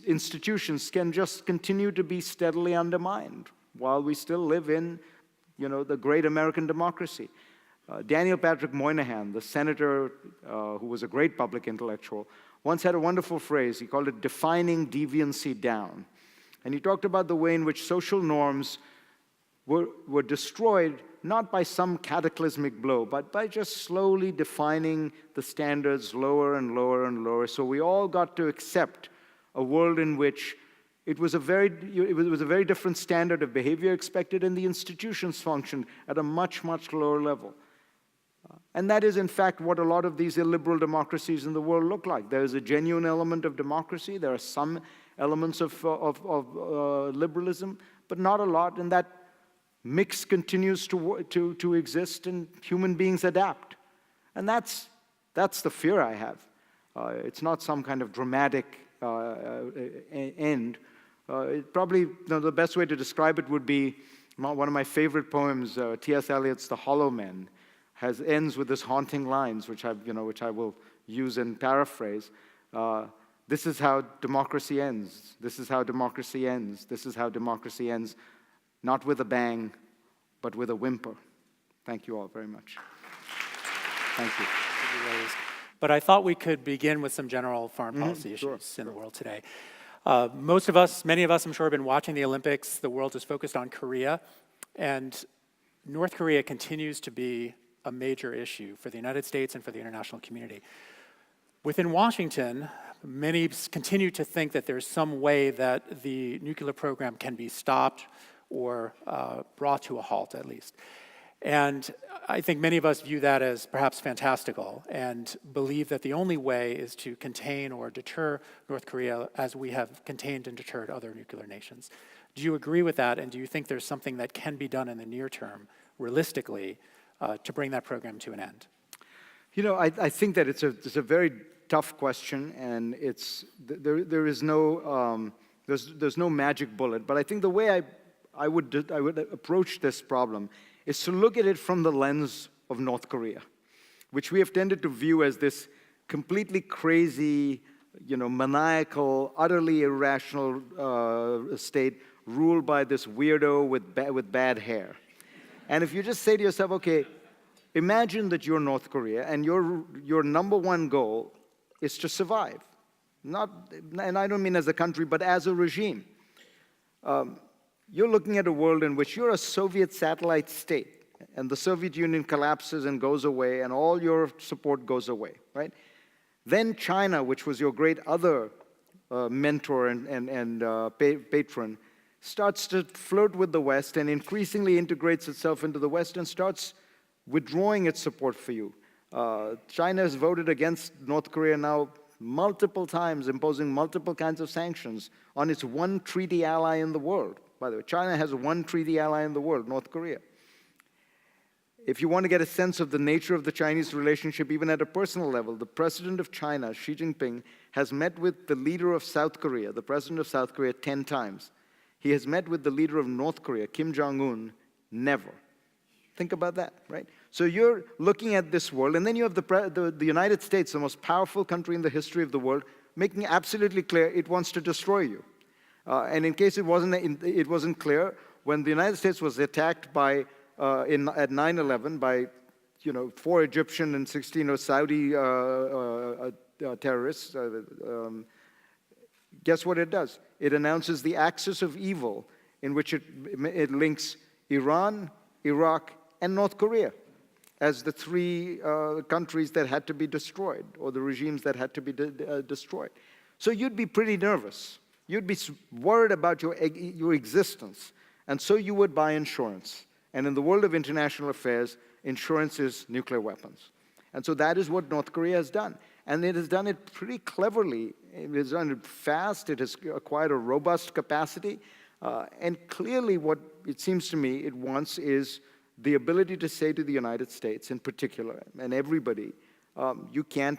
institutions can just continue to be steadily undermined while we still live in, the great American democracy. Daniel Patrick Moynihan, the senator who was a great public intellectual, once had a wonderful phrase. He called it defining deviancy down. And he talked about the way in which social norms were destroyed not by some cataclysmic blow, but by just slowly defining the standards lower and lower and lower. So we all got to accept a world in which it was a very different standard of behavior expected, and the institutions functioned at a much, much lower level. And that is, in fact, what a lot of these illiberal democracies in the world look like. There is a genuine element of democracy. There are some elements of liberalism, but not a lot. And that mix continues to exist, and human beings adapt. And that's the fear I have. It's not some kind of dramatic end. Probably the best way to describe it would be one of my favorite poems, T.S. Eliot's The Hollow Men. Ends with this haunting lines, which I will use and paraphrase. This is how democracy ends. This is how democracy ends. This is how democracy ends, not with a bang, but with a whimper. Thank you all very much. Thank you. But I thought we could begin with some general foreign policy issues in the world today. Many of us, I'm sure, have been watching the Olympics. The world is focused on Korea, and North Korea continues to be a major issue for the United States and for the international community. Within Washington, many continue to think that there's some way that the nuclear program can be stopped or brought to a halt, at least. And I think many of us view that as perhaps fantastical and believe that the only way is to contain or deter North Korea as we have contained and deterred other nuclear nations. Do you agree with that, and do you think there's something that can be done in the near term, realistically, to bring that program to an end? I think that it's a very tough question, and there is no there's no magic bullet. But I think the way I would approach this problem is to look at it from the lens of North Korea, which we have tended to view as this completely crazy, maniacal, utterly irrational state ruled by this weirdo with bad hair. And if you just say to yourself, okay, imagine that you're North Korea and your number one goal is to survive. And I don't mean as a country, but as a regime. You're looking at a world in which you're a Soviet satellite state, and the Soviet Union collapses and goes away, and all your support goes away, right? Then China, which was your great other mentor and patron, starts to flirt with the West and increasingly integrates itself into the West and starts withdrawing its support for you. China has voted against North Korea now multiple times, imposing multiple kinds of sanctions on its one treaty ally in the world. By the way, China has one treaty ally in the world, North Korea. If you want to get a sense of the nature of the Chinese relationship, even at a personal level, the president of China, Xi Jinping, has met with the leader of South Korea, the president of South Korea, 10 times. He has met with the leader of North Korea, Kim Jong-un, never. Think about that, right? So you're looking at this world, and then you have the United States, the most powerful country in the history of the world, making absolutely clear it wants to destroy you. And in case it wasn't clear, when the United States was attacked by at 9/11 by 4 Egyptian and 16 Saudi terrorists, guess what it does? It announces the axis of evil in which it links Iran, Iraq, and North Korea as the 3 countries that had to be destroyed, or the regimes that had to be destroyed. So you'd be pretty nervous. You'd be worried about your existence. And so you would buy insurance. And in the world of international affairs, insurance is nuclear weapons. And so that is what North Korea has done. And it has done it pretty cleverly. It has done it fast. It has acquired a robust capacity. And clearly what it seems to me it wants is the ability to say to the United States in particular, and everybody, you can't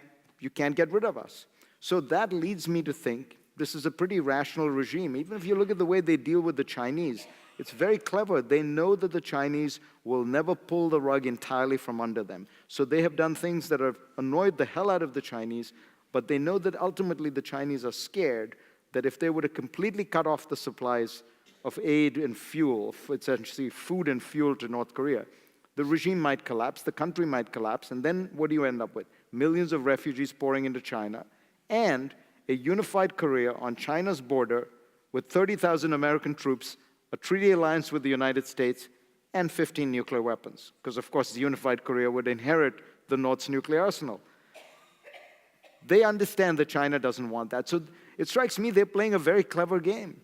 get rid of us. So that leads me to think this is a pretty rational regime. Even if you look at the way they deal with the Chinese, it's very clever. They know that the Chinese will never pull the rug entirely from under them. So they have done things that have annoyed the hell out of the Chinese, but they know that ultimately the Chinese are scared that if they were to completely cut off the supplies of aid and fuel, essentially food and fuel to North Korea, the regime might collapse, the country might collapse, and then what do you end up with? Millions of refugees pouring into China, and a unified Korea on China's border with 30,000 American troops, a treaty alliance with the United States, and 15 nuclear weapons. Because, of course, the unified Korea would inherit the North's nuclear arsenal. They understand that China doesn't want that. So it strikes me they're playing a very clever game.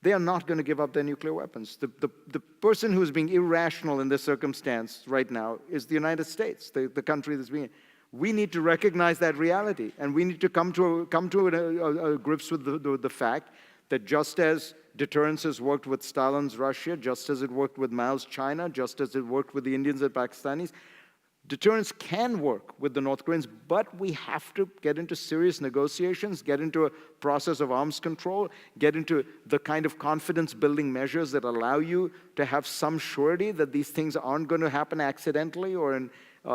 They are not going to give up their nuclear weapons. The person who is being irrational in this circumstance right now is the United States, the country that's being... We need to recognize that reality, and we need to come to grips with the fact that just as deterrence has worked with Stalin's Russia, just as it worked with Mao's China, just as it worked with the Indians and Pakistanis, deterrence can work with the North Koreans, but we have to get into serious negotiations, get into a process of arms control, get into the kind of confidence-building measures that allow you to have some surety that these things aren't going to happen accidentally or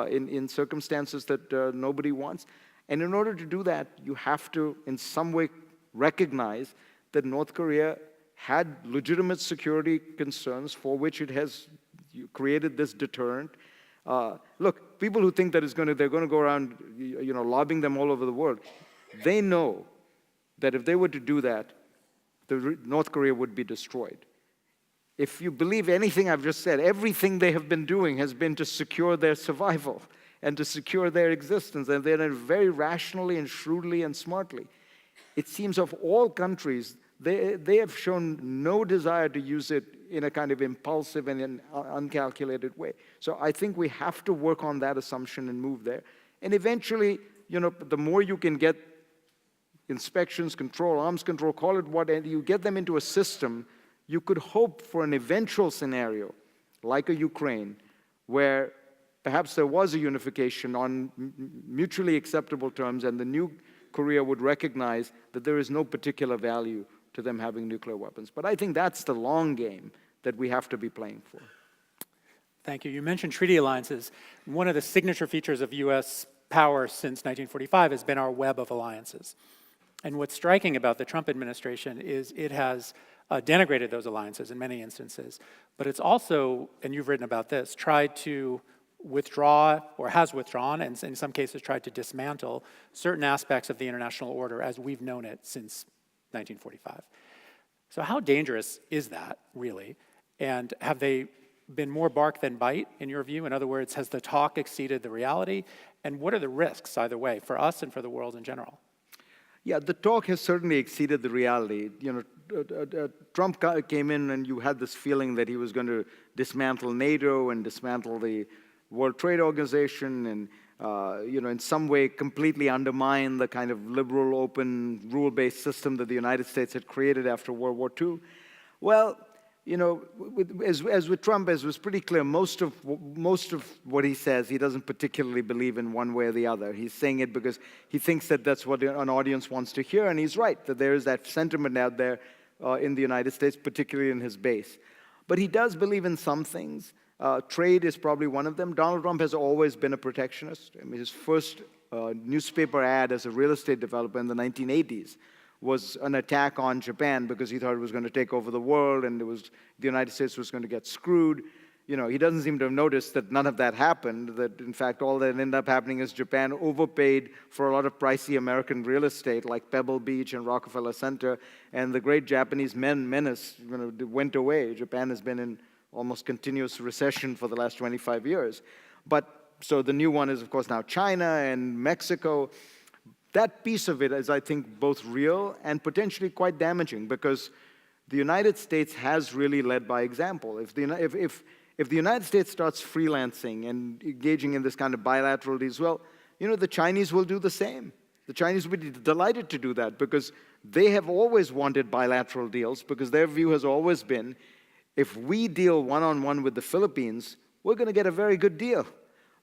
in circumstances that nobody wants. And in order to do that, you have to, in some way, recognize that North Korea had legitimate security concerns for which it has created this deterrent. Look, people who think that they're going to go around, lobbying them all over the world, they know that if they were to do that, North Korea would be destroyed. If you believe anything I've just said, everything they have been doing has been to secure their survival and to secure their existence, and they're done very rationally and shrewdly and smartly. It seems of all countries, they have shown no desire to use it in a kind of impulsive and an uncalculated way. So I think we have to work on that assumption and move there. And eventually, the more you can get inspections, control, arms control, call it what, and you get them into a system, you could hope for an eventual scenario, like a Ukraine, where perhaps there was a unification on mutually acceptable terms, and the new Korea would recognize that there is no particular value to them having nuclear weapons. But I think that's the long game that we have to be playing for. Thank you. You mentioned treaty alliances. One of the signature features of U.S. power since 1945 has been our web of alliances. And what's striking about the Trump administration is it has denigrated those alliances in many instances, but it's also, and you've written about this, tried to withdraw, or has withdrawn, and in some cases tried to dismantle certain aspects of the international order as we've known it since 1945. So how dangerous is that, really? And have they been more bark than bite, in your view? In other words, has the talk exceeded the reality? And what are the risks, either way, for us and for the world in general? Yeah, the talk has certainly exceeded the reality. You know, Trump came in and you had this feeling that he was going to dismantle NATO and dismantle the World Trade Organization and, you know, in some way completely undermine the kind of liberal, open, rule-based system that the United States had created after World War II. Well, you know, as with Trump, as was pretty clear, most of what he says, he doesn't particularly believe in one way or the other. He's saying it because he thinks that that's what an audience wants to hear, and he's right, that there is that sentiment out there in the United States, particularly in his base. But he does believe in some things. Trade is probably one of them. Donald Trump has always been a protectionist. I mean, his first newspaper ad as a real estate developer in the 1980s was an attack on Japan because he thought it was going to take over the world and the United States was going to get screwed. You know, he doesn't seem to have noticed that none of that happened, that in fact all that ended up happening is Japan overpaid for a lot of pricey American real estate like Pebble Beach and Rockefeller Center, and the great Japanese menace, you know, went away. Japan has been in almost continuous recession for the last 25 years. But so the new one is, of course, now China and Mexico. That piece of it is, I think, both real and potentially quite damaging because the United States has really led by example. If the United States starts freelancing and engaging in this kind of bilateral deals, well, you know, the Chinese will do the same. The Chinese will be delighted to do that because they have always wanted bilateral deals because their view has always been, if we deal one-on-one with the Philippines, we're going to get a very good deal.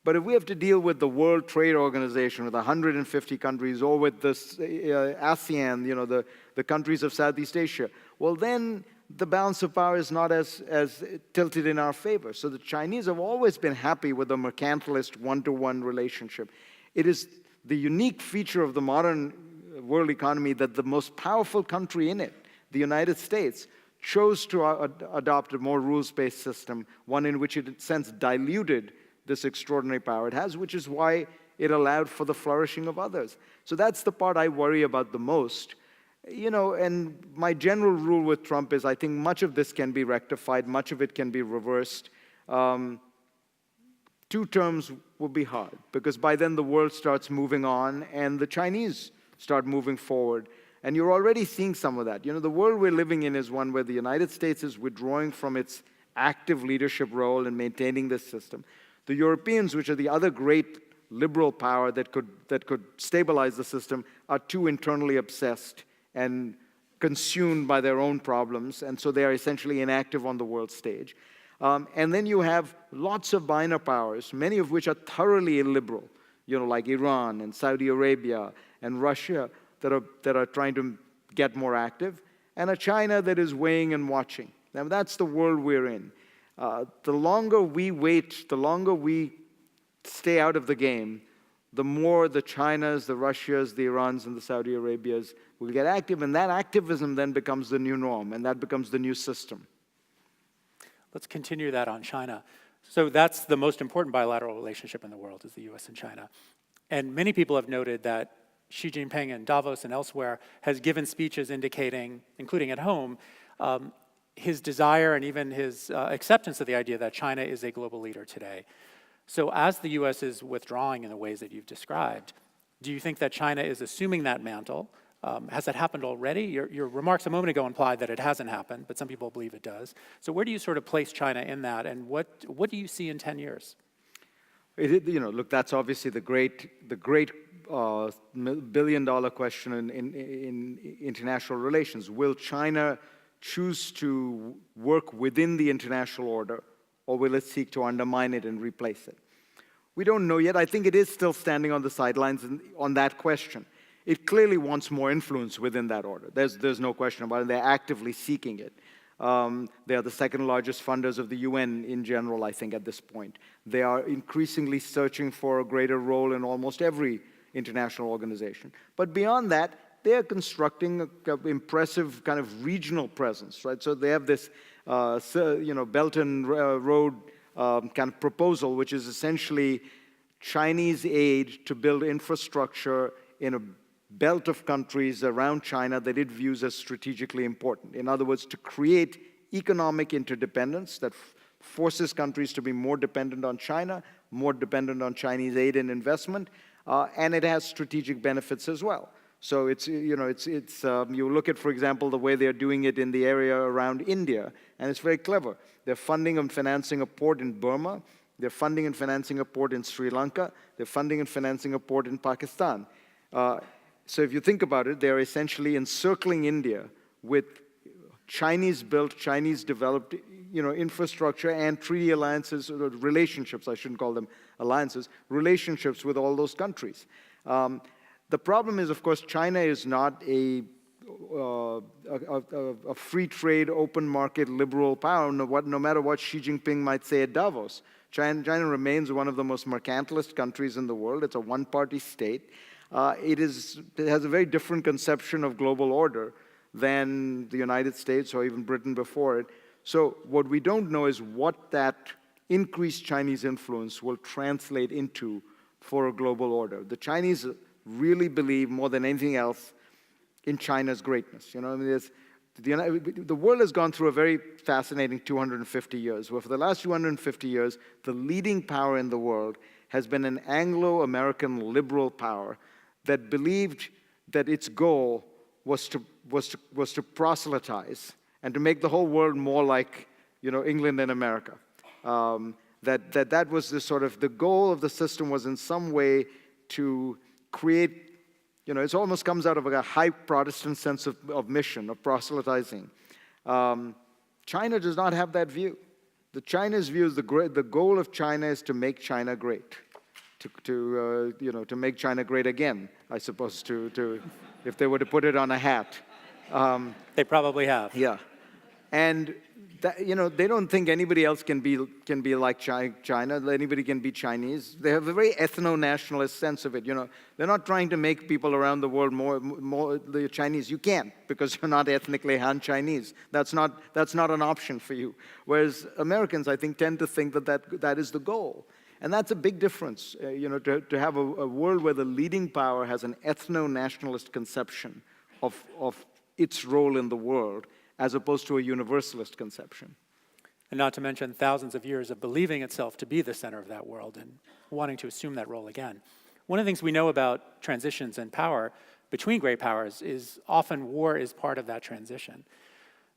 But if we have to deal with the World Trade Organization with 150 countries or with the ASEAN, you know, the countries of Southeast Asia, well, then the balance of power is not as tilted in our favor. So the Chinese have always been happy with a mercantilist one-to-one relationship. It is the unique feature of the modern world economy that the most powerful country in it, the United States, chose to adopt a more rules-based system, one in which it, in a sense, diluted this extraordinary power it has, which is why it allowed for the flourishing of others. So that's the part I worry about the most. You know, and my general rule with Trump is I think much of this can be rectified, much of it can be reversed. 2 terms will be hard, because by then the world starts moving on and the Chinese start moving forward. And you're already seeing some of that. You know, the world we're living in is one where the United States is withdrawing from its active leadership role in maintaining this system. The Europeans, which are the other great liberal power that could stabilize the system, are too internally obsessed and consumed by their own problems, and so they are essentially inactive on the world stage. And then you have lots of minor powers, many of which are thoroughly illiberal, you know, like Iran and Saudi Arabia and Russia, that are trying to get more active, and a China that is weighing and watching. Now, that's the world we're in. The longer we wait, the longer we stay out of the game, the more the Chinas, the Russias, the Irans, and the Saudi Arabias will get active, and that activism then becomes the new norm, and that becomes the new system. Let's continue that on China. So that's the most important bilateral relationship in the world, is the US and China. And many people have noted that Xi Jinping in Davos and elsewhere has given speeches indicating, including at home, his desire and even his acceptance of the idea that China is a global leader today. So as the US is withdrawing in the ways that you've described, do you think that China is assuming that mantle? Has that happened already? Your remarks a moment ago implied that it hasn't happened, but some people believe it does. So where do you sort of place China in that, and what do you see in 10 years? You know, look, that's obviously the great billion-dollar question in international relations. Will China choose to work within the international order, or will it seek to undermine it and replace it? We don't know yet. I think it is still standing on the sidelines on that question. It clearly wants more influence within that order. There's no question about it. They're actively seeking it. They are the second largest funders of the UN in general, I think, at this point. They are increasingly searching for a greater role in almost every international organization. But beyond that, they are constructing an impressive kind of regional presence, right? So they have this, Belt and Road kind of proposal, which is essentially Chinese aid to build infrastructure in a belt of countries around China that it views as strategically important. In other words, to create economic interdependence that forces countries to be more dependent on China, more dependent on Chinese aid and investment, and it has strategic benefits as well. So you look at, for example, the way they're doing it in the area around India, and it's very clever. They're funding and financing a port in Burma. They're funding and financing a port in Sri Lanka. They're funding and financing a port in Pakistan. So if you think about it, they're essentially encircling India with Chinese-built, Chinese-developed, infrastructure and treaty alliances, or relationships, I shouldn't call them alliances, relationships with all those countries. The problem is, of course, China is not a free trade, open market, liberal power, no matter what Xi Jinping might say at Davos. China remains one of the most mercantilist countries in the world. It's a one-party state. It has a very different conception of global order than the United States or even Britain before it. So what we don't know is what that increased Chinese influence will translate into for a global order. The Chinese really believe more than anything else in China's greatness. The world has gone through a very fascinating 250 years, where for the last 250 years, the leading power in the world has been an Anglo-American liberal power that believed that its goal was to proselytize and to make the whole world more like, England and America. That was the sort of the goal of the system was in some way to create, it almost comes out of a high Protestant sense of mission, of proselytizing. China does not have that view. China's view is the goal of China is to make China great, to make China great again, I suppose, if they were to put it on a hat. They probably have. Yeah, and they don't think anybody else can be like China. Anybody can be Chinese. They have a very ethno-nationalist sense of it. They're not trying to make people around the world more the Chinese. You can't, because you're not ethnically Han-Chinese. That's not an option for you. Whereas Americans, I think, tend to think that is the goal. And that's a big difference, to have a world where the leading power has an ethno-nationalist conception of its role in the world, as opposed to a universalist conception. And not to mention thousands of years of believing itself to be the center of that world and wanting to assume that role again. One of the things we know about transitions in power between great powers is often war is part of that transition.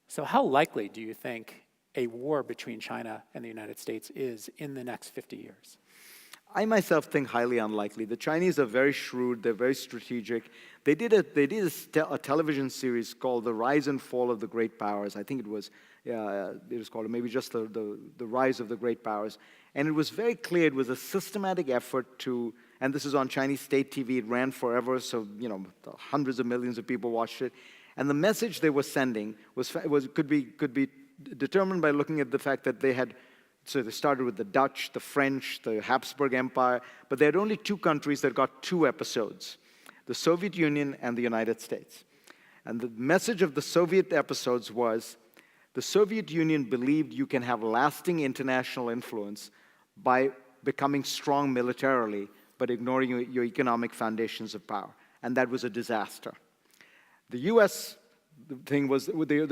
So how likely do you think a war between China and the United States is in the next 50 years? I myself think highly unlikely. The Chinese are very shrewd. They're very strategic. They did a television series called "The Rise and Fall of the Great Powers." I think it was called maybe just the Rise of the Great Powers. And it was very clear it was a systematic effort to, and this is on Chinese state TV. It ran forever, so hundreds of millions of people watched it. And the message they were sending could be determined by looking at the fact that they had. So they started with the Dutch, the French, the Habsburg Empire, but they had only two countries that got 2 episodes, the Soviet Union and the United States. And the message of the Soviet episodes was, the Soviet Union believed you can have lasting international influence by becoming strong militarily, but ignoring your economic foundations of power. And that was a disaster. The U.S. thing was, with the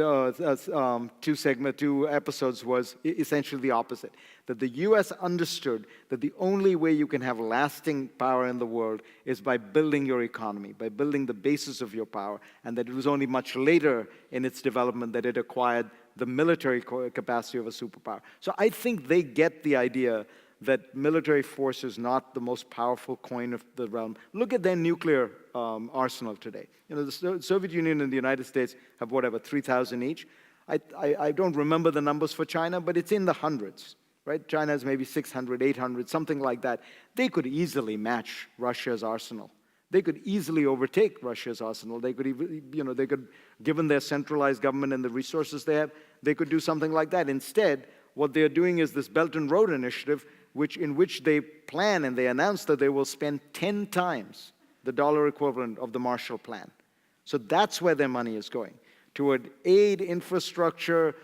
2 episodes was essentially the opposite. That the U.S. understood that the only way you can have lasting power in the world is by building your economy, by building the basis of your power, and that it was only much later in its development that it acquired the military capacity of a superpower. So I think they get the idea that military force is not the most powerful coin of the realm. Look at their nuclear arsenal today. The Soviet Union and the United States have, 3,000 each. I don't remember the numbers for China, but it's in the hundreds. right? China has maybe 600, 800, something like that. They could easily match Russia's arsenal. They could easily overtake Russia's arsenal. They could even, they could, given their centralized government and the resources they have, they could do something like that. Instead, what they're doing is this Belt and Road Initiative, in which they plan and they announce that they will spend 10 times the dollar equivalent of the Marshall Plan. So that's where their money is going, toward aid, infrastructure,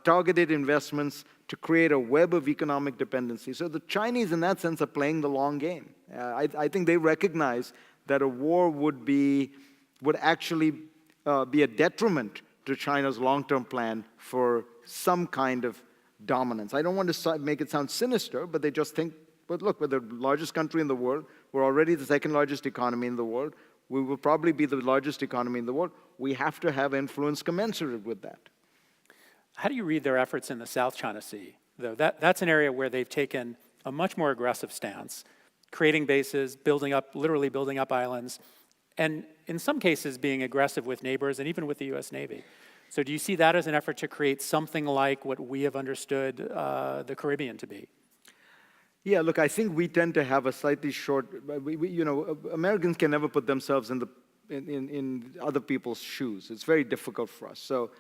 targeted investments to create a web of economic dependency. So the Chinese, in that sense, are playing the long game. I think they recognize that a war would actually be a detriment to China's long-term plan for some kind of dominance. I don't want to make it sound sinister, but they just think, but look, we're the largest country in the world. We're already the second largest economy in the world. We will probably be the largest economy in the world. We have to have influence commensurate with that. How do you read their efforts in the South China Sea, though? That's an area where they've taken a much more aggressive stance, creating bases, literally building up islands, and in some cases being aggressive with neighbors and even with the US Navy. So do you see that as an effort to create something like what we have understood the Caribbean to be? Yeah, look, I think we tend to have a slightly short, Americans can never put themselves in other people's shoes. It's very difficult for us. So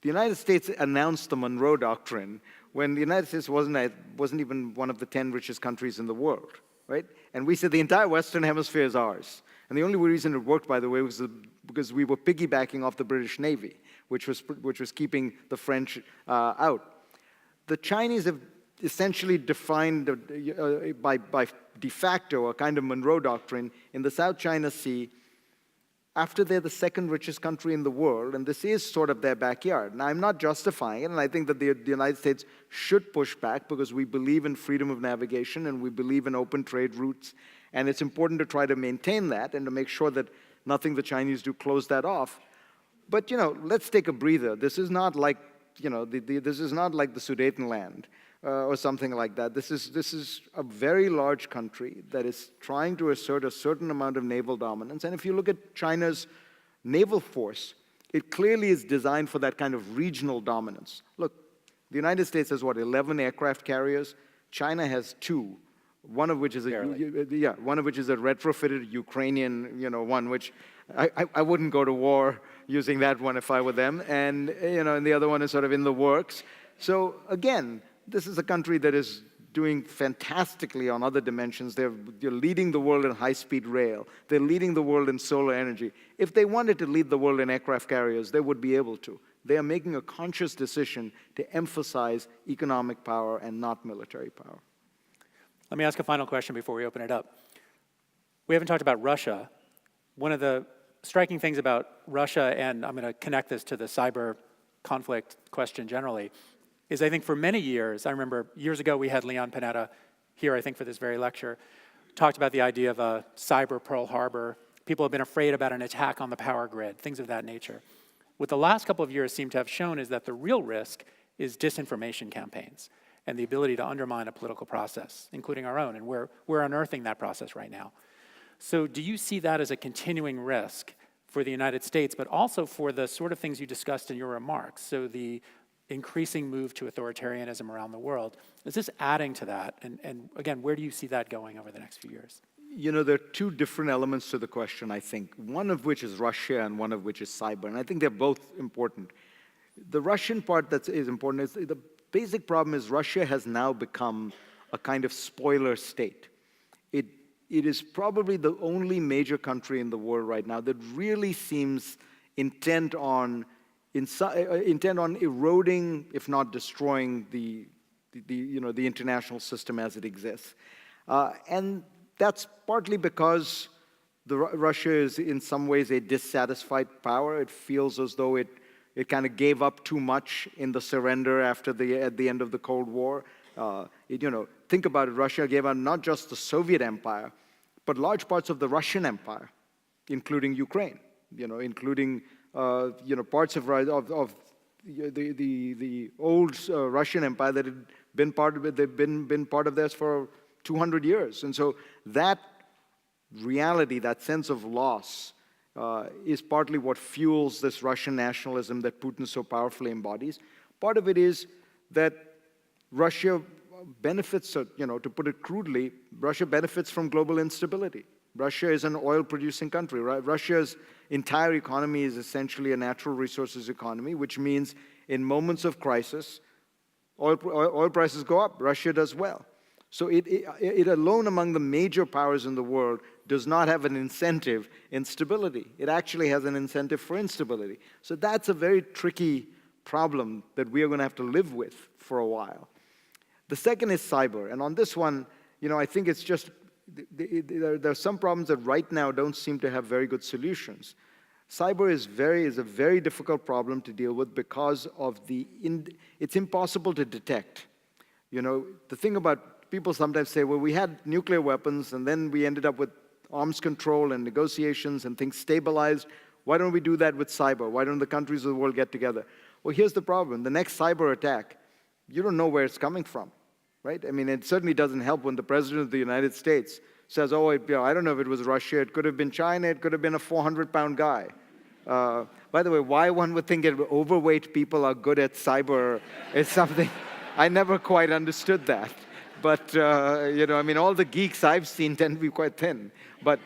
the United States announced the Monroe Doctrine when the United States wasn't even one of the 10 richest countries in the world, right? And we said the entire Western Hemisphere is ours. And the only reason it worked, by the way, was because we were piggybacking off the British Navy, which was keeping the French out. The Chinese have essentially defined by de facto a kind of Monroe Doctrine in the South China Sea after they're the second richest country in the world, and this is sort of their backyard. Now, I'm not justifying it, and I think that the United States should push back because we believe in freedom of navigation and we believe in open trade routes, and it's important to try to maintain that and to make sure that nothing the Chinese do close that off. But, let's take a breather. This is not like, this is not like the Sudetenland or something like that. This is a very large country that is trying to assert a certain amount of naval dominance. And if you look at China's naval force, it clearly is designed for that kind of regional dominance. Look, the United States has, 11 aircraft carriers. China has 2, one of which is a retrofitted Ukrainian, one which I wouldn't go to war using that one if I were them. And, and the other one is sort of in the works. So again, this is a country that is doing fantastically on other dimensions. They're leading the world in high-speed rail. They're leading the world in solar energy. If they wanted to lead the world in aircraft carriers, they would be able to. They are making a conscious decision to emphasize economic power and not military power. Let me ask a final question before we open it up. We haven't talked about Russia. One of the striking things about Russia, and I'm going to connect this to the cyber conflict question generally, is I think for many years, I remember years ago we had Leon Panetta here, I think for this very lecture, talked about the idea of a cyber Pearl Harbor. People have been afraid about an attack on the power grid, things of that nature. What the last couple of years seem to have shown is that the real risk is disinformation campaigns and the ability to undermine a political process, including our own, and we're unearthing that process right now. So do you see that as a continuing risk for the United States, but also for the sort of things you discussed in your remarks? So the increasing move to authoritarianism around the world. Is this adding to that? And again, where do you see that going over the next few years? There are 2 different elements to the question, I think, one of which is Russia and one of which is cyber, and I think they're both important. The Russian part that is important is the basic problem is Russia has now become a kind of spoiler state. It is probably the only major country in the world right now that really seems intent on eroding, if not destroying, the international system as it exists, and that's partly because Russia is in some ways a dissatisfied power. It feels as though it kind of gave up too much in the surrender at the end of the Cold War. Think about it. Russia gave up not just the Soviet Empire, but large parts of the Russian Empire, including Ukraine. Including parts of the old Russian Empire that had been part of it. They've been part of theirs for 200 years, and so that reality, that sense of loss, is partly what fuels this Russian nationalism that Putin so powerfully embodies. Part of it is that Russia benefits, to put it crudely, Russia benefits from global instability. Russia is an oil-producing country, right? Russia's entire economy is essentially a natural resources economy, which means in moments of crisis, oil prices go up, Russia does well. So it alone among the major powers in the world does not have an incentive in stability. It actually has an incentive for instability. So that's a very tricky problem that we are going to have to live with for a while. The second is cyber. And on this one, I think it's just, there are some problems that right now don't seem to have very good solutions. Cyber is a very difficult problem to deal with because of it's impossible to detect. The thing about people sometimes say, well, we had nuclear weapons and then we ended up with arms control and negotiations and things stabilized. Why don't we do that with cyber? Why don't the countries of the world get together? Well, here's the problem. The next cyber attack, you don't know where it's coming from, right? I mean, it certainly doesn't help when the President of the United States says, oh, I don't know if it was Russia, it could have been China, it could have been a 400-pound guy. By the way, why one would think overweight people are good at cyber is something I never quite understood that. But, all the geeks I've seen tend to be quite thin. But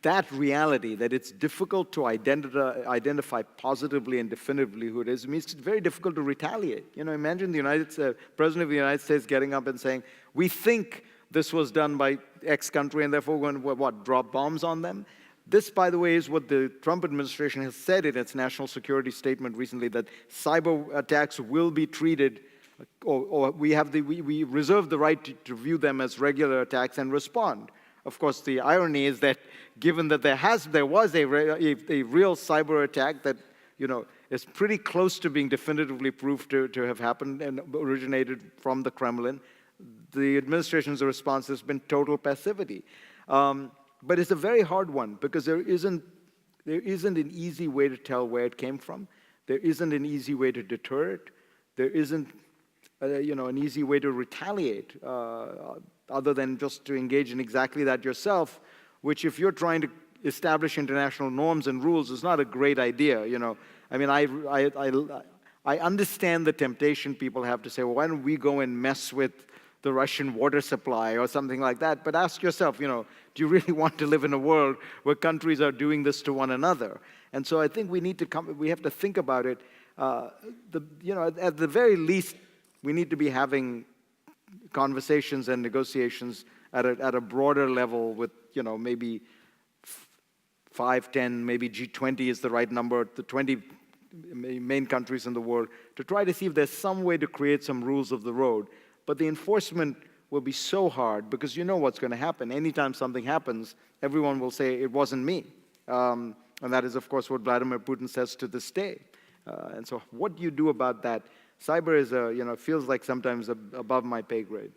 that reality, that it's difficult to identify positively and definitively who it is, means it's very difficult to retaliate. Imagine the President of the United States getting up and saying, we think this was done by X country and therefore we're going to, drop bombs on them? This, by the way, is what the Trump administration has said in its national security statement recently, that cyber attacks will be treated, or we reserve the right to view them as regular attacks and respond. Of course, the irony is that given that there was a real cyber attack that, is pretty close to being definitively proved to have happened and originated from the Kremlin, the administration's response has been total passivity. But it's a very hard one because there isn't an easy way to tell where it came from. There isn't an easy way to deter it. There isn't, an easy way to retaliate other than just to engage in exactly that yourself, which if you're trying to establish international norms and rules is not a great idea. I mean, I understand the temptation people have to say, well, why don't we go and mess with the Russian water supply or something like that. But ask yourself, do you really want to live in a world where countries are doing this to one another? And so I think we have to think about it. At the very least, we need to be having conversations and negotiations at a broader level with, maybe 5, 10, maybe G20 is the right number, the 20 main countries in the world, to try to see if there's some way to create some rules of the road. But the enforcement will be so hard because you know what's going to happen. Anytime something happens, everyone will say, it wasn't me. And that is, of course, what Vladimir Putin says to this day. And so what do you do about that? Cyber is, feels like sometimes above my pay grade.